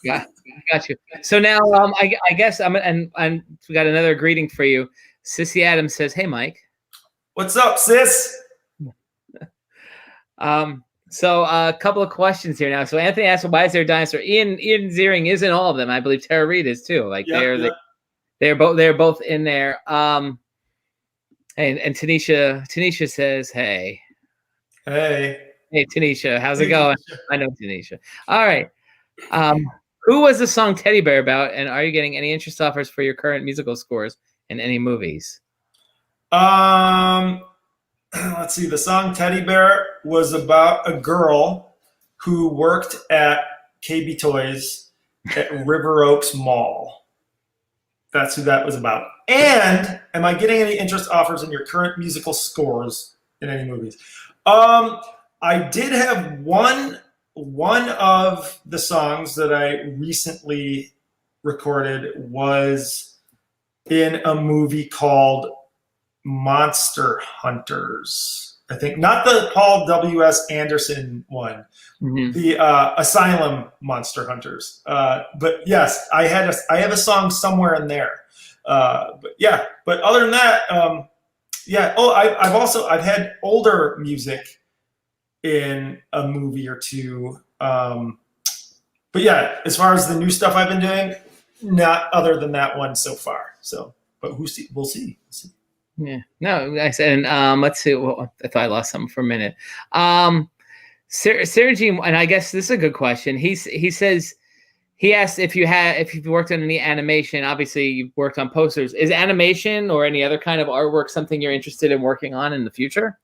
[SPEAKER 1] Yeah, got you. So now, I guess and we got another greeting for you. Sissy Adams says, "Hey, Mike."
[SPEAKER 2] What's up, sis?
[SPEAKER 1] So a couple of questions here now. So Anthony asked, "Why is there a dinosaur?" Ian Ziering is in all of them. I believe Tara Reid is too. Like they're both in there. And Tanisha says, "Hey, Tanisha, how's it going?" I know Tanisha. All right. Who was the song Teddy Bear about, and are you getting any interest offers for your current musical scores in any movies?
[SPEAKER 2] Let's see. The song Teddy Bear was about a girl who worked at KB Toys, at River Oaks Mall. That's who that was about. And am I getting any interest offers in your current musical scores in any movies? I did have one of the songs that I recently recorded was in a movie called Monster Hunters. I think not the Paul W.S. Anderson one, the Asylum Monster Hunters. But yes, I have a song somewhere in there. But other than that, yeah. Oh, I've had older music in a movie or two. But yeah, as far as the new stuff I've been doing, not other than that one so far. So, but we'll see.
[SPEAKER 1] Yeah. No, I said, and let's see. Well, I thought I lost something for a minute. Sergey, and I guess this is a good question. He says he asked if you've worked on any animation. Obviously, you've worked on posters. Is animation or any other kind of artwork something you're interested in working on in the future?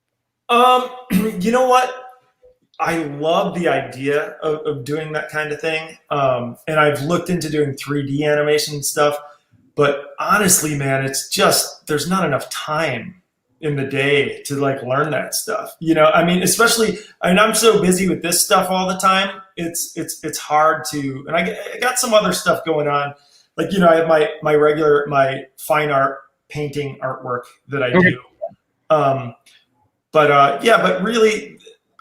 [SPEAKER 2] You know what? I love the idea of doing that kind of thing. And I've looked into doing 3D animation stuff. But honestly, man, it's just there's not enough time in the day to like learn that stuff. You know, I mean, especially, I'm so busy with this stuff all the time. It's hard to, and I got some other stuff going on. Like, you know, I have my fine art painting artwork that I do. But really,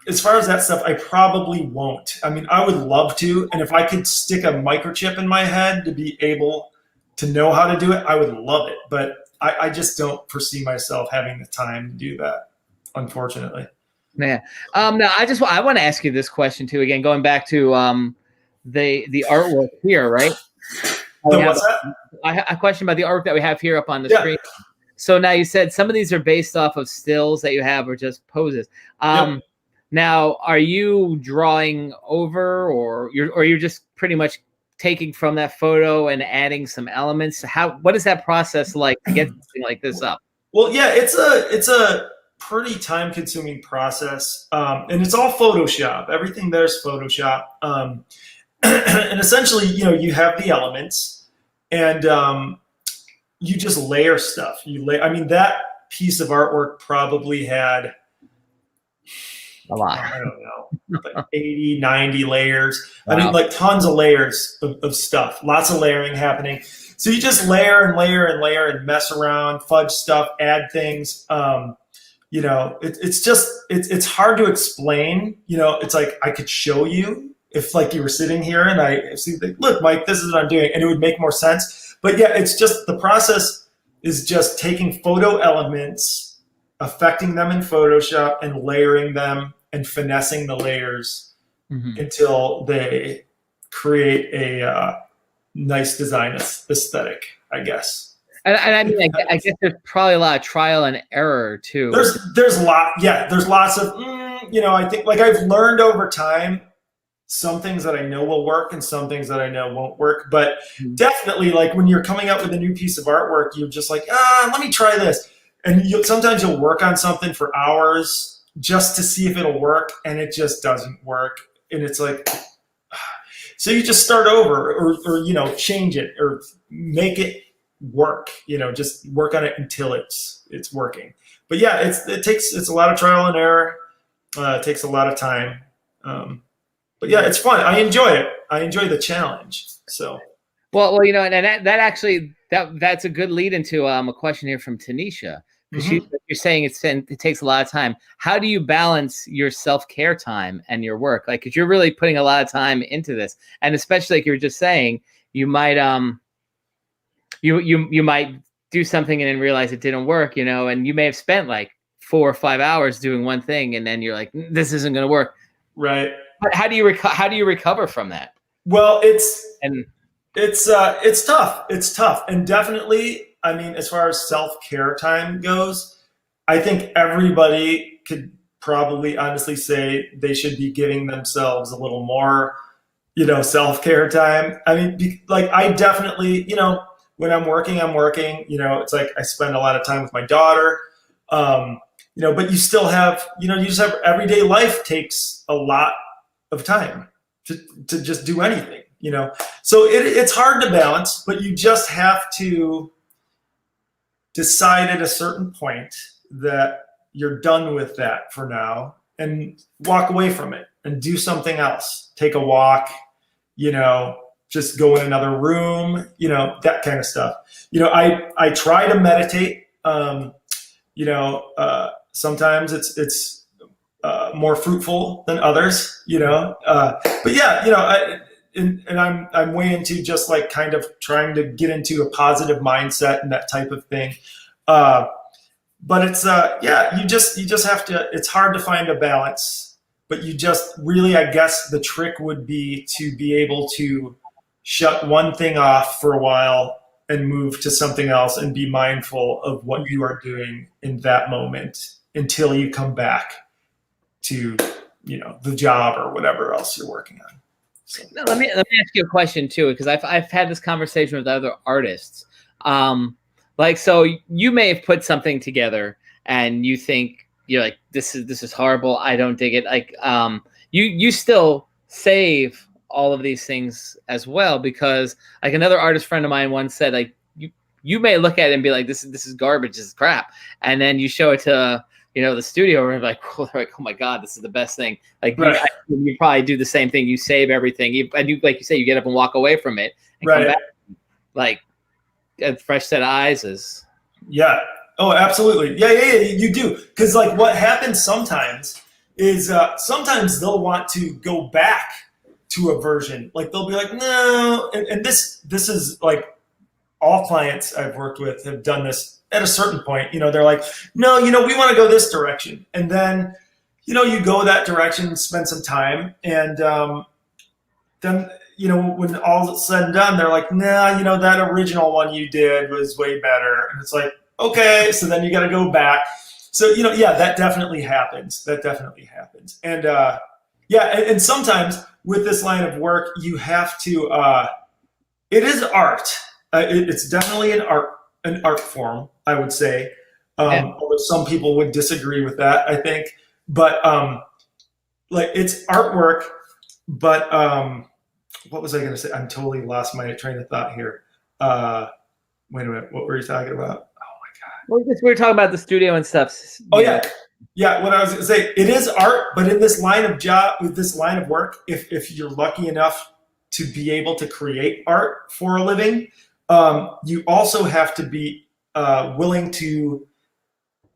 [SPEAKER 2] as far as that stuff, I probably won't. I mean, I would love to, and if I could stick a microchip in my head to be able to know how to do it, I would love it. But I just don't foresee myself having the time to do that, unfortunately.
[SPEAKER 1] Yeah. No, I want to ask you this question too. Again, going back to the artwork here, right?
[SPEAKER 2] What's that?
[SPEAKER 1] A question about the artwork that we have here up on the screen. So now you said some of these are based off of stills that you have or just poses. Now, are you drawing over, or you're just pretty much taking from that photo and adding some elements? What is that process like to get something like this up? Well,
[SPEAKER 2] yeah, it's a pretty time-consuming process, and it's all Photoshop. Everything there's Photoshop, and essentially, you know, you have the elements, and you just layer stuff. I mean, that piece of artwork probably had
[SPEAKER 1] a lot.
[SPEAKER 2] I don't know, like 80, 90 layers. Wow. I mean, like tons of layers of stuff, lots of layering happening. So you just layer and layer and layer and mess around, fudge stuff, add things. You know, it's hard to explain. You know, it's like I could show you if like you were sitting here and I see, look, Mike, this is what I'm doing, and it would make more sense. But yeah, it's just the process is just taking photo elements, affecting them in Photoshop, and layering them and finessing the layers until they create a nice design aesthetic, I guess.
[SPEAKER 1] And I mean, I guess there's probably a lot of trial and error too.
[SPEAKER 2] There's lots of, you know, I think like I've learned over time some things that I know will work and some things that I know won't work. But definitely, like when you're coming up with a new piece of artwork, you're just like, let me try this. And sometimes you'll work on something for hours just to see if it'll work, and it just doesn't work. And it's like, so you just start over, or you know, change it or make it work. You know, just work on it until it's working. But yeah, it's a lot of trial and error. It takes a lot of time. But yeah, it's fun. I enjoy it. I enjoy the challenge. So. Well,
[SPEAKER 1] you know, and that's a good lead into a question here from Tanisha. Because you're saying it takes a lot of time. How do you balance your self-care time and your work? Like, because you're really putting a lot of time into this, and especially like you were just saying, you might you might do something and then realize it didn't work, you know, and you may have spent like 4 or 5 hours doing one thing, and then you're like, this isn't going to work.
[SPEAKER 2] Right.
[SPEAKER 1] But how do you recover from that?
[SPEAKER 2] Well, it's tough. It's tough, and definitely. I mean, as far as self-care time goes, I think everybody could probably honestly say they should be giving themselves a little more, you know, self-care time. I mean, like I definitely, you know, when I'm working, you know, it's like I spend a lot of time with my daughter, you know, but you still have, you know, you just have everyday life takes a lot of time to just do anything. you know? So it's hard to balance, but you just have to decide at a certain point that you're done with that for now and walk away from it and do something else. Take a walk, you know, just go in another room, you know, that kind of stuff. You know, I try to meditate. You know, sometimes it's more fruitful than others, you know. But yeah, you know, and I'm way into just like kind of trying to get into a positive mindset and that type of thing. But it's yeah, you just have to. It's hard to find a balance, but you just really, I guess, the trick would be to be able to shut one thing off for a while and move to something else and be mindful of what you are doing in that moment until you come back to, you know, the job or whatever else you're working on. So.
[SPEAKER 1] Now, let me ask you a question too, because I've had this conversation with other artists. Like, so you may have put something together and you think you're like, this is horrible. I don't dig it. Like, you still save all of these things as well, because like another artist friend of mine once said, like, you may look at it and be like, this is garbage, this is crap, and then you show it to, you know, the studio and like, oh my God, this is the best thing. Like, right. you probably do the same thing. You save everything, and you, like you say, you get up and walk away from it and
[SPEAKER 2] right.
[SPEAKER 1] come back like a fresh set of eyes. Is
[SPEAKER 2] yeah. Oh, absolutely. Yeah, you do. Because like what happens sometimes is sometimes they'll want to go back to a version. Like they'll be like, no, and this is like all clients I've worked with have done this at a certain point. You know, they're like, no, you know, we want to go this direction. And then, you know, you go that direction, spend some time, and then, you know, when all is said and done, they're like, nah, you know, that original one you did was way better. And it's like, okay, so then you got to go back. So, you know, yeah, that definitely happens. And yeah, and sometimes with this line of work, you have to, it is art. It's definitely an art form, I would say. Although some people would disagree with that, I think. But like it's artwork, but what was I going to say? I'm totally lost my train of thought here. Wait a minute, what were you talking about?
[SPEAKER 1] Well, we were talking about the studio and stuff.
[SPEAKER 2] Oh yeah. What I was going to say, it is art, but in this line of job, with this line of work, if you're lucky enough to be able to create art for a living, you also have to be willing to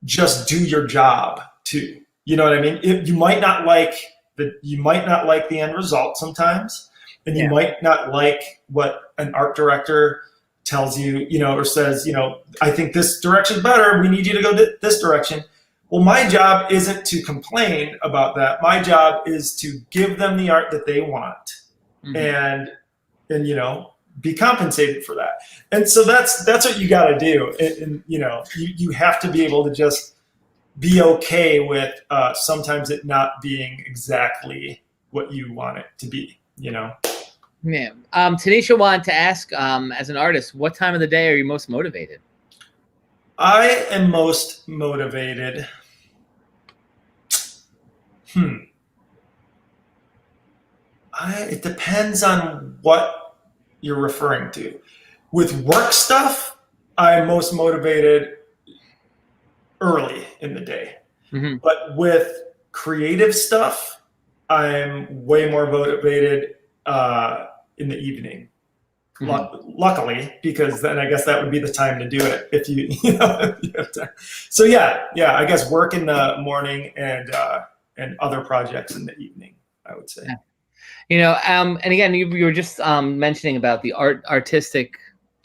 [SPEAKER 2] just do your job too. You know what I mean? You might not like the end result sometimes, and you might not like what an art director tells you, you know, or says, you know, I think this direction's better. We need you to go this direction. Well, my job isn't to complain about that. My job is to give them the art that they want, and you know, be compensated for that. And so that's what you got to do. And you know, you have to be able to just be okay with sometimes it not being exactly what you want it to be. You know.
[SPEAKER 1] Yeah. Tanisha wanted to ask, as an artist, what time of the day are you most motivated?
[SPEAKER 2] I am most motivated. It depends on what you're referring to. With work stuff, I'm most motivated early in the day. But with creative stuff, I'm way more motivated in the evening. Luckily, because then I guess that would be the time to do it if you know, if you have time. So yeah, I guess work in the morning and other projects in the evening, I would say.
[SPEAKER 1] You know, and again, you were just mentioning about the artistic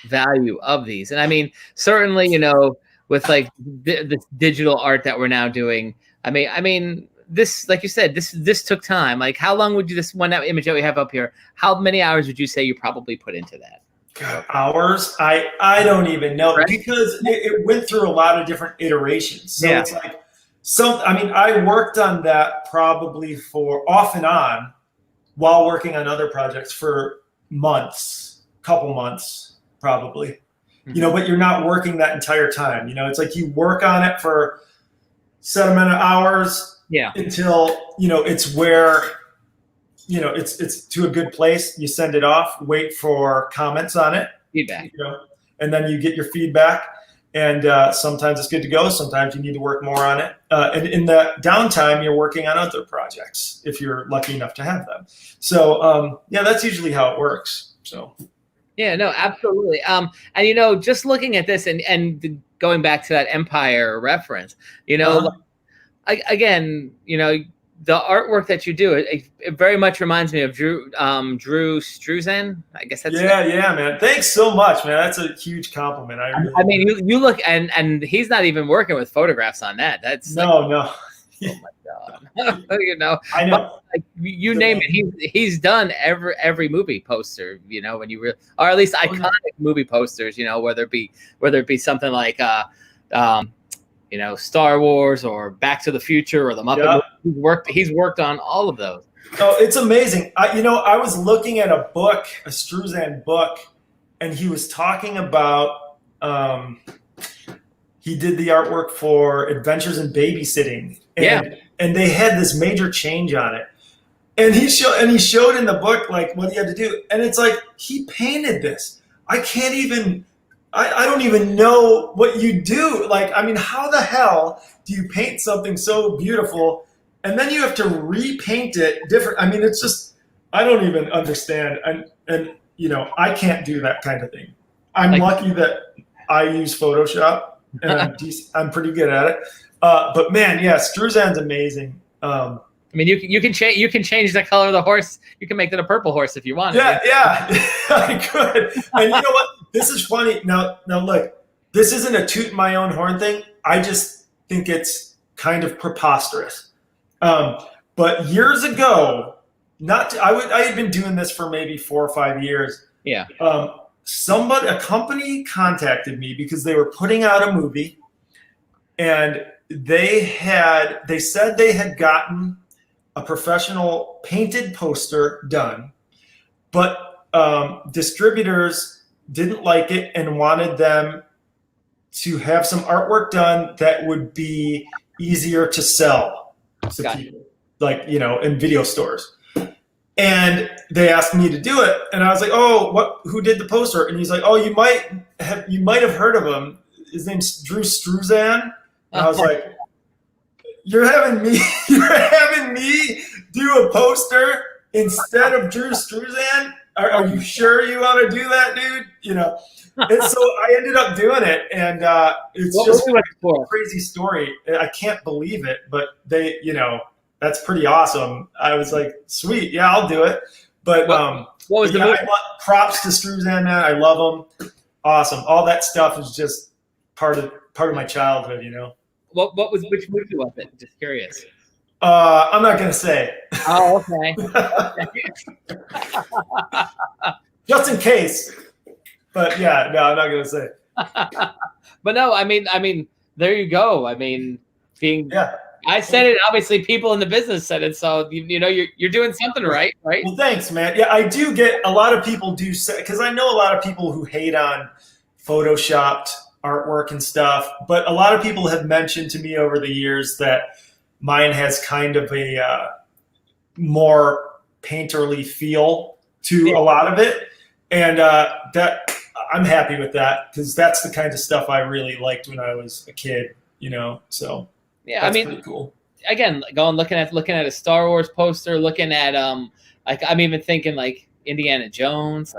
[SPEAKER 1] value of these, and I mean, certainly, you know, with like the digital art that we're now doing, I mean, this, like you said, this took time. Like, how long would you, this one image that we have up here, how many hours would you say you probably put into that?
[SPEAKER 2] God, hours? I don't even know, right? Because it went through a lot of different iterations. So it's like I worked on that probably for off and on while working on other projects for couple months probably. You know, but you're not working that entire time. You know, it's like you work on it for set amount of hours until, you know, it's where it's to a good place. You send it off, wait for comments on it,
[SPEAKER 1] Feedback.
[SPEAKER 2] And then you get your feedback. And sometimes it's good to go. Sometimes you need to work more on it. And in the downtime, you're working on other projects if you're lucky enough to have them. So that's usually how it works. So.
[SPEAKER 1] Yeah, no, absolutely. And just looking at this and going back to that Empire reference, again, the artwork that you do, it very much reminds me of Drew Struzan. I guess that's
[SPEAKER 2] man. Thanks so much, man. That's a huge compliment.
[SPEAKER 1] I mean, you look and he's not even working with photographs on that. That's
[SPEAKER 2] no.
[SPEAKER 1] Oh my god.
[SPEAKER 2] I know.
[SPEAKER 1] You name it. He's done every movie poster. When you or at least iconic movie posters. Whether it be something like Star Wars or Back to the Future or the Muppet movie. He's worked on all of those.
[SPEAKER 2] Oh, it's amazing. I was looking at a book, a Struzan book, and he was talking about he did the artwork for Adventures in Babysitting. And they had this major change on it. And he showed in the book like what he had to do. And it's like he painted this. I don't even know what you do. How the hell do you paint something so beautiful and then you have to repaint it different? It's just, I don't even understand. And I can't do that kind of thing. I'm lucky that I use Photoshop and I'm pretty good at it. But man, Struzan's amazing.
[SPEAKER 1] You can change the color of the horse. You can make it a purple horse if you want.
[SPEAKER 2] Yeah, I could. And you know what? This is funny. Now look, this isn't a toot my own horn thing. I just think it's kind of preposterous. But years ago, I had been doing this for maybe 4 or 5 years.
[SPEAKER 1] Yeah.
[SPEAKER 2] A company contacted me because they were putting out a movie, and they said they had gotten a professional painted poster done, but distributors didn't like it and wanted them to have some artwork done that would be easier to sell to people, in video stores. And they asked me to do it, and I was like, "Oh, who did the poster?" And he's like, "Oh, you might have heard of him. His name's Drew Struzan." And I was like, You're having me do a poster instead of Drew Struzan? Are you sure you want to do that, dude? And so I ended up doing it, and it's just a crazy story. I can't believe it, but they, that's pretty awesome. I was like, sweet, yeah, I'll do it. But
[SPEAKER 1] what was the movie?
[SPEAKER 2] Props to Struzan, man. I love him. Awesome. All that stuff is just part of my childhood,
[SPEAKER 1] Which movie was it? Just curious.
[SPEAKER 2] I'm not gonna say.
[SPEAKER 1] Oh, okay.
[SPEAKER 2] Just in case. But yeah, no, I'm not gonna say.
[SPEAKER 1] But no, I mean, there you go. I said it. Obviously, people in the business said it. So you're doing something right?
[SPEAKER 2] Well, thanks, man. Yeah, I do get a lot of people do say, because I know a lot of people who hate on Photoshopped artwork and stuff, but a lot of people have mentioned to me over the years that mine has kind of a more painterly feel to a lot of it, and that I'm happy with that, because that's the kind of stuff I really liked when I was a kid, So
[SPEAKER 1] yeah, that's
[SPEAKER 2] pretty cool.
[SPEAKER 1] Again, looking at a Star Wars poster, looking at I'm even thinking like Indiana Jones,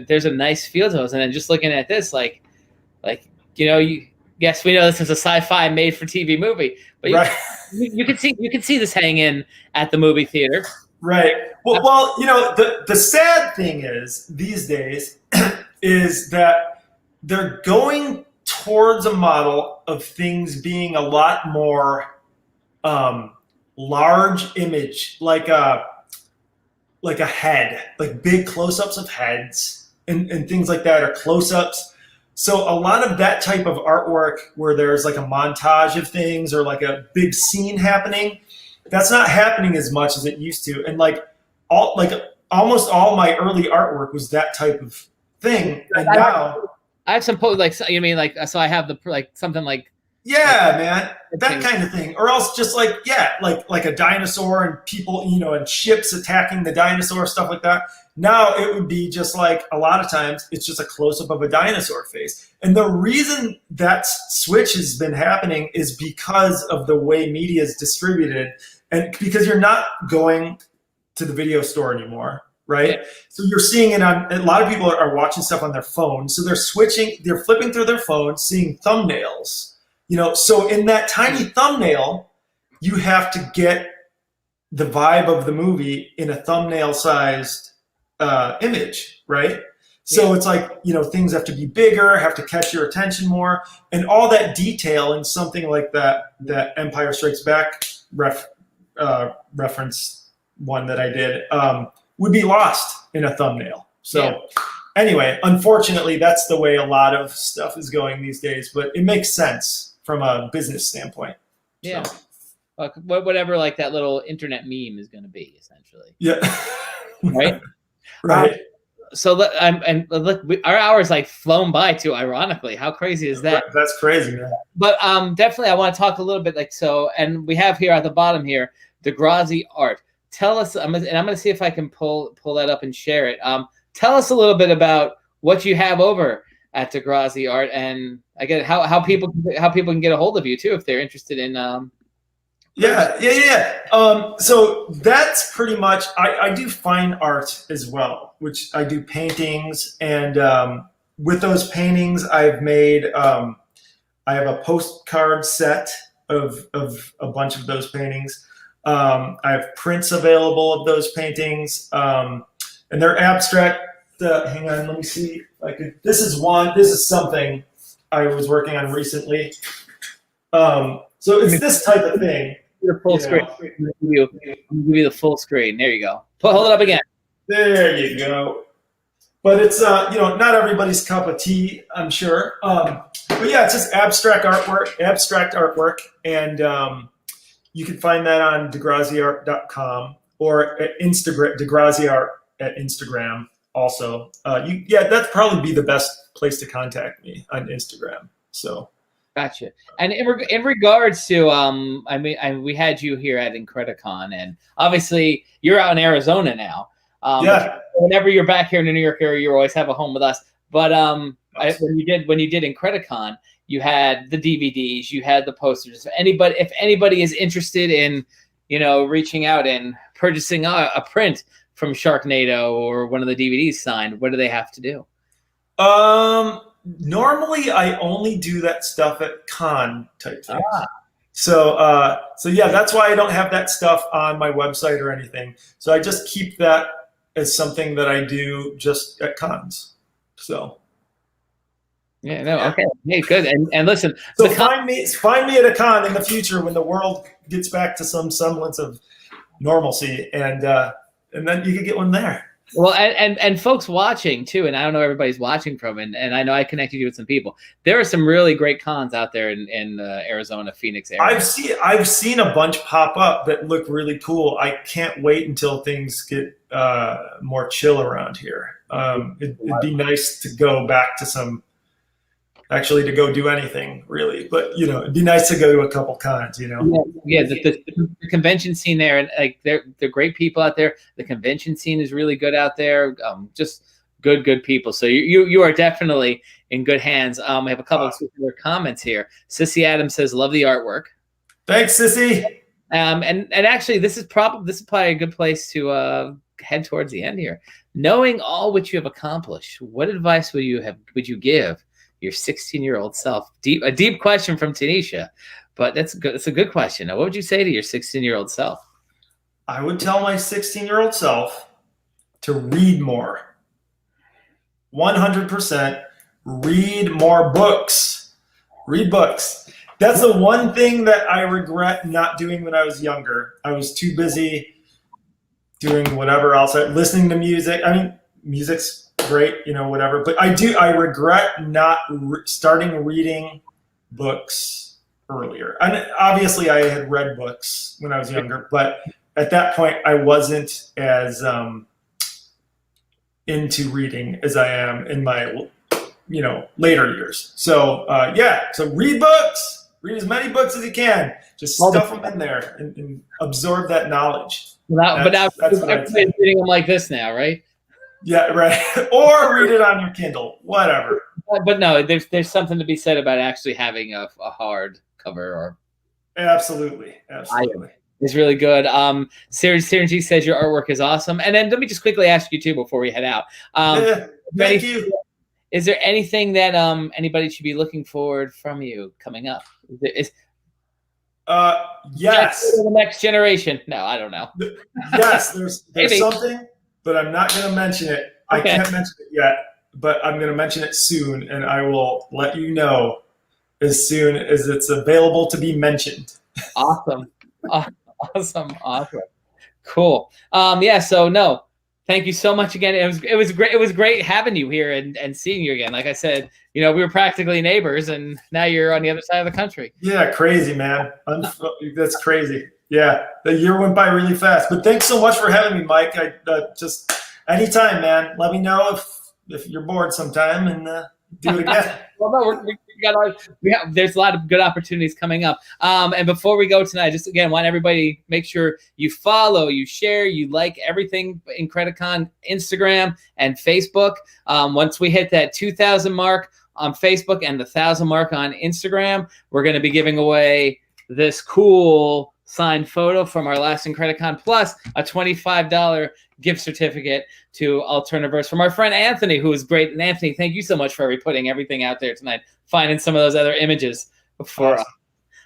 [SPEAKER 1] there's a nice feel to those, and then just looking at this, yes, we know this is a sci-fi made-for-TV movie, but you can see this hanging at the movie theater,
[SPEAKER 2] right? Well, the sad thing is these days is that they're going towards a model of things being a lot more large image, like a head, like big close-ups of heads and things like that, or close-ups. So a lot of that type of artwork where there's like a montage of things or like a big scene happening, that's not happening as much as it used to. And almost all my early artwork was that type of thing. And now
[SPEAKER 1] I have some so I have something like
[SPEAKER 2] Yeah, man, that kind of thing. Or else just like a dinosaur and people, and ships attacking the dinosaur, stuff like that. Now it would be just like a lot of times it's just a close up of a dinosaur face. And the reason that switch has been happening is because of the way media is distributed, and because you're not going to the video store anymore. Right. Yeah. So you're seeing it on, a lot of people are watching stuff on their phone. So they're flipping through their phone, seeing thumbnails, so in that tiny thumbnail, you have to get the vibe of the movie in a thumbnail sized image. Right. So it's like, things have to be bigger, have to catch your attention more, and all that detail in something like that Empire Strikes Back reference one that I did, would be lost in a thumbnail. So anyway, unfortunately, that's the way a lot of stuff is going these days, but it makes sense from a business standpoint.
[SPEAKER 1] Yeah. So. Whatever like that little internet meme is going to be, essentially.
[SPEAKER 2] Yeah.
[SPEAKER 1] Right?
[SPEAKER 2] Right.
[SPEAKER 1] So look, our hour's like flown by too, ironically. How crazy is that?
[SPEAKER 2] That's crazy, man.
[SPEAKER 1] But definitely I want to talk a little bit and we have here at the bottom here, DiGrazia Art. Tell us, and I'm going to see if I can pull that up and share it. Tell us a little bit about what you have over at DiGrazia Art, and again, how people can get a hold of you too if they're interested in.
[SPEAKER 2] So that's pretty much. I do fine art as well, which I do paintings, and with those paintings, I've made. I have a postcard set of a bunch of those paintings. I have prints available of those paintings, and they're abstract. Hang on, let me see if I could. This is something I was working on recently. So it's this type of thing.
[SPEAKER 1] Your full screen. I'm gonna give you the full screen. There you go. Hold it up again.
[SPEAKER 2] There you go. But it's not everybody's cup of tea, I'm sure. But yeah, it's just abstract artwork, and you can find that on DiGraziaArt.com or at Instagram, DiGrazia Art at Instagram also. That'd probably be the best place to contact me, on Instagram. So.
[SPEAKER 1] Gotcha. And in regards to, we had you here at IncrediCon, and obviously you're out in Arizona now. Whenever you're back here in the New York area, you always have a home with us. But when you did IncrediCon, you had the DVDs, you had the posters. If anybody is interested in, reaching out and purchasing a print from Sharknado or one of the DVDs signed, what do they have to do?
[SPEAKER 2] Normally I only do that stuff at con type things. So that's why I don't have that stuff on my website or anything. So I just keep that as something that I do just at cons. So.
[SPEAKER 1] Yeah, no, okay. Hey, good. And listen,
[SPEAKER 2] so find me at a con in the future when the world gets back to some semblance of normalcy, and then you can get one there.
[SPEAKER 1] Well, and folks watching too, and I don't know everybody's watching from, and I know I connected you with some people. There are some really great cons out there in Arizona, Phoenix area.
[SPEAKER 2] I've seen a bunch pop up that look really cool. I can't wait until things get more chill around here. It'd be nice to go back to to go do anything really, but it'd be nice to go to a couple cons.
[SPEAKER 1] The convention scene there, and like they're great people out there. The convention scene is really good out there. Just good people. So you are definitely in good hands. I have a couple of comments here. Sissy Adams says, "Love the artwork."
[SPEAKER 2] Thanks, Sissy.
[SPEAKER 1] And actually, this is probably a good place to head towards the end here. Knowing all what you have accomplished, what advice would you give your 16-year-old self? A deep question from Tanisha, but that's good. It's a good question. Now, what would you say to your 16-year-old self?
[SPEAKER 2] I would tell my 16-year-old self to read more. 100% read more books. Read books. That's the one thing that I regret not doing when I was younger. I was too busy doing whatever else, listening to music. I mean, music's great, whatever. But I regret not starting reading books earlier. And obviously I had read books when I was younger, but at that point I wasn't as into reading as I am in my, later years. So so read books, Read as many books as you can. Just stuff them in there and absorb that knowledge.
[SPEAKER 1] But now
[SPEAKER 2] that's what
[SPEAKER 1] everybody's reading them like this now, right?
[SPEAKER 2] Yeah, right. Or read it on your Kindle, whatever.
[SPEAKER 1] But no, there's something to be said about actually having a hard cover. Or
[SPEAKER 2] absolutely.
[SPEAKER 1] It's really good. Synergy says your artwork is awesome. And then let me just quickly ask you too before we head out.
[SPEAKER 2] Thank you.
[SPEAKER 1] Is there anything that anybody should be looking forward from you coming up?
[SPEAKER 2] Yes.
[SPEAKER 1] The next generation. No, I don't know.
[SPEAKER 2] Yes, there's something, but I'm not going to mention it. I can't mention it yet, but I'm going to mention it soon, and I will let you know as soon as it's available to be mentioned.
[SPEAKER 1] Awesome. Awesome. Cool. So no, thank you so much again. It was great. It was great having you here and seeing you again. Like I said, we were practically neighbors, and now you're on the other side of the country. Yeah, crazy, man.
[SPEAKER 2] That's crazy. Yeah, the year went by really fast. But thanks so much for having me, Mike. I just anytime, man. Let me know if you're bored sometime and do it again.
[SPEAKER 1] Well, no, there's a lot of good opportunities coming up. And before we go tonight, just again, want everybody make sure you follow, you share, you like everything IncrediCon, Instagram and Facebook. Once we hit that 2,000 mark on Facebook and the 1,000 mark on Instagram, we're going to be giving away this cool signed photo from our last IncrediCon, plus a $25 gift certificate to Alternaverse from our friend Anthony, who is great. And Anthony, thank you so much for putting everything out there tonight, finding some of those other images for us.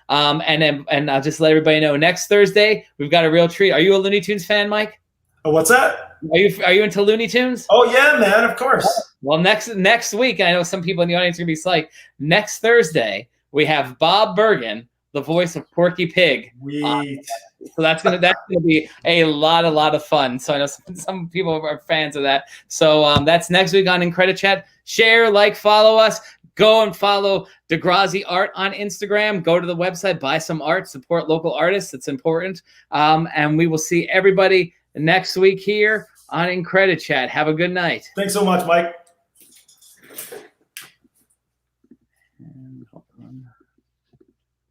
[SPEAKER 1] And I'll just let everybody know, next Thursday we've got a real treat. Are you a Looney Tunes fan, Mike?
[SPEAKER 2] What's that?
[SPEAKER 1] Are you into Looney Tunes?
[SPEAKER 2] Oh yeah, man, of course.
[SPEAKER 1] Well, next week, I know some people in the audience are gonna be psyched. Next Thursday we have Bob Bergen, the voice of Porky Pig. So that's gonna be a lot of fun. So I know some people are fans of that. So that's next week on IncredChat. Share, like, follow us. Go and follow DiGrazia Art on Instagram. Go to the website, buy some art, support local artists. It's important. And we will see everybody next week here on IncredChat. Have a good night.
[SPEAKER 2] Thanks so much, Mike.
[SPEAKER 1] And hold on.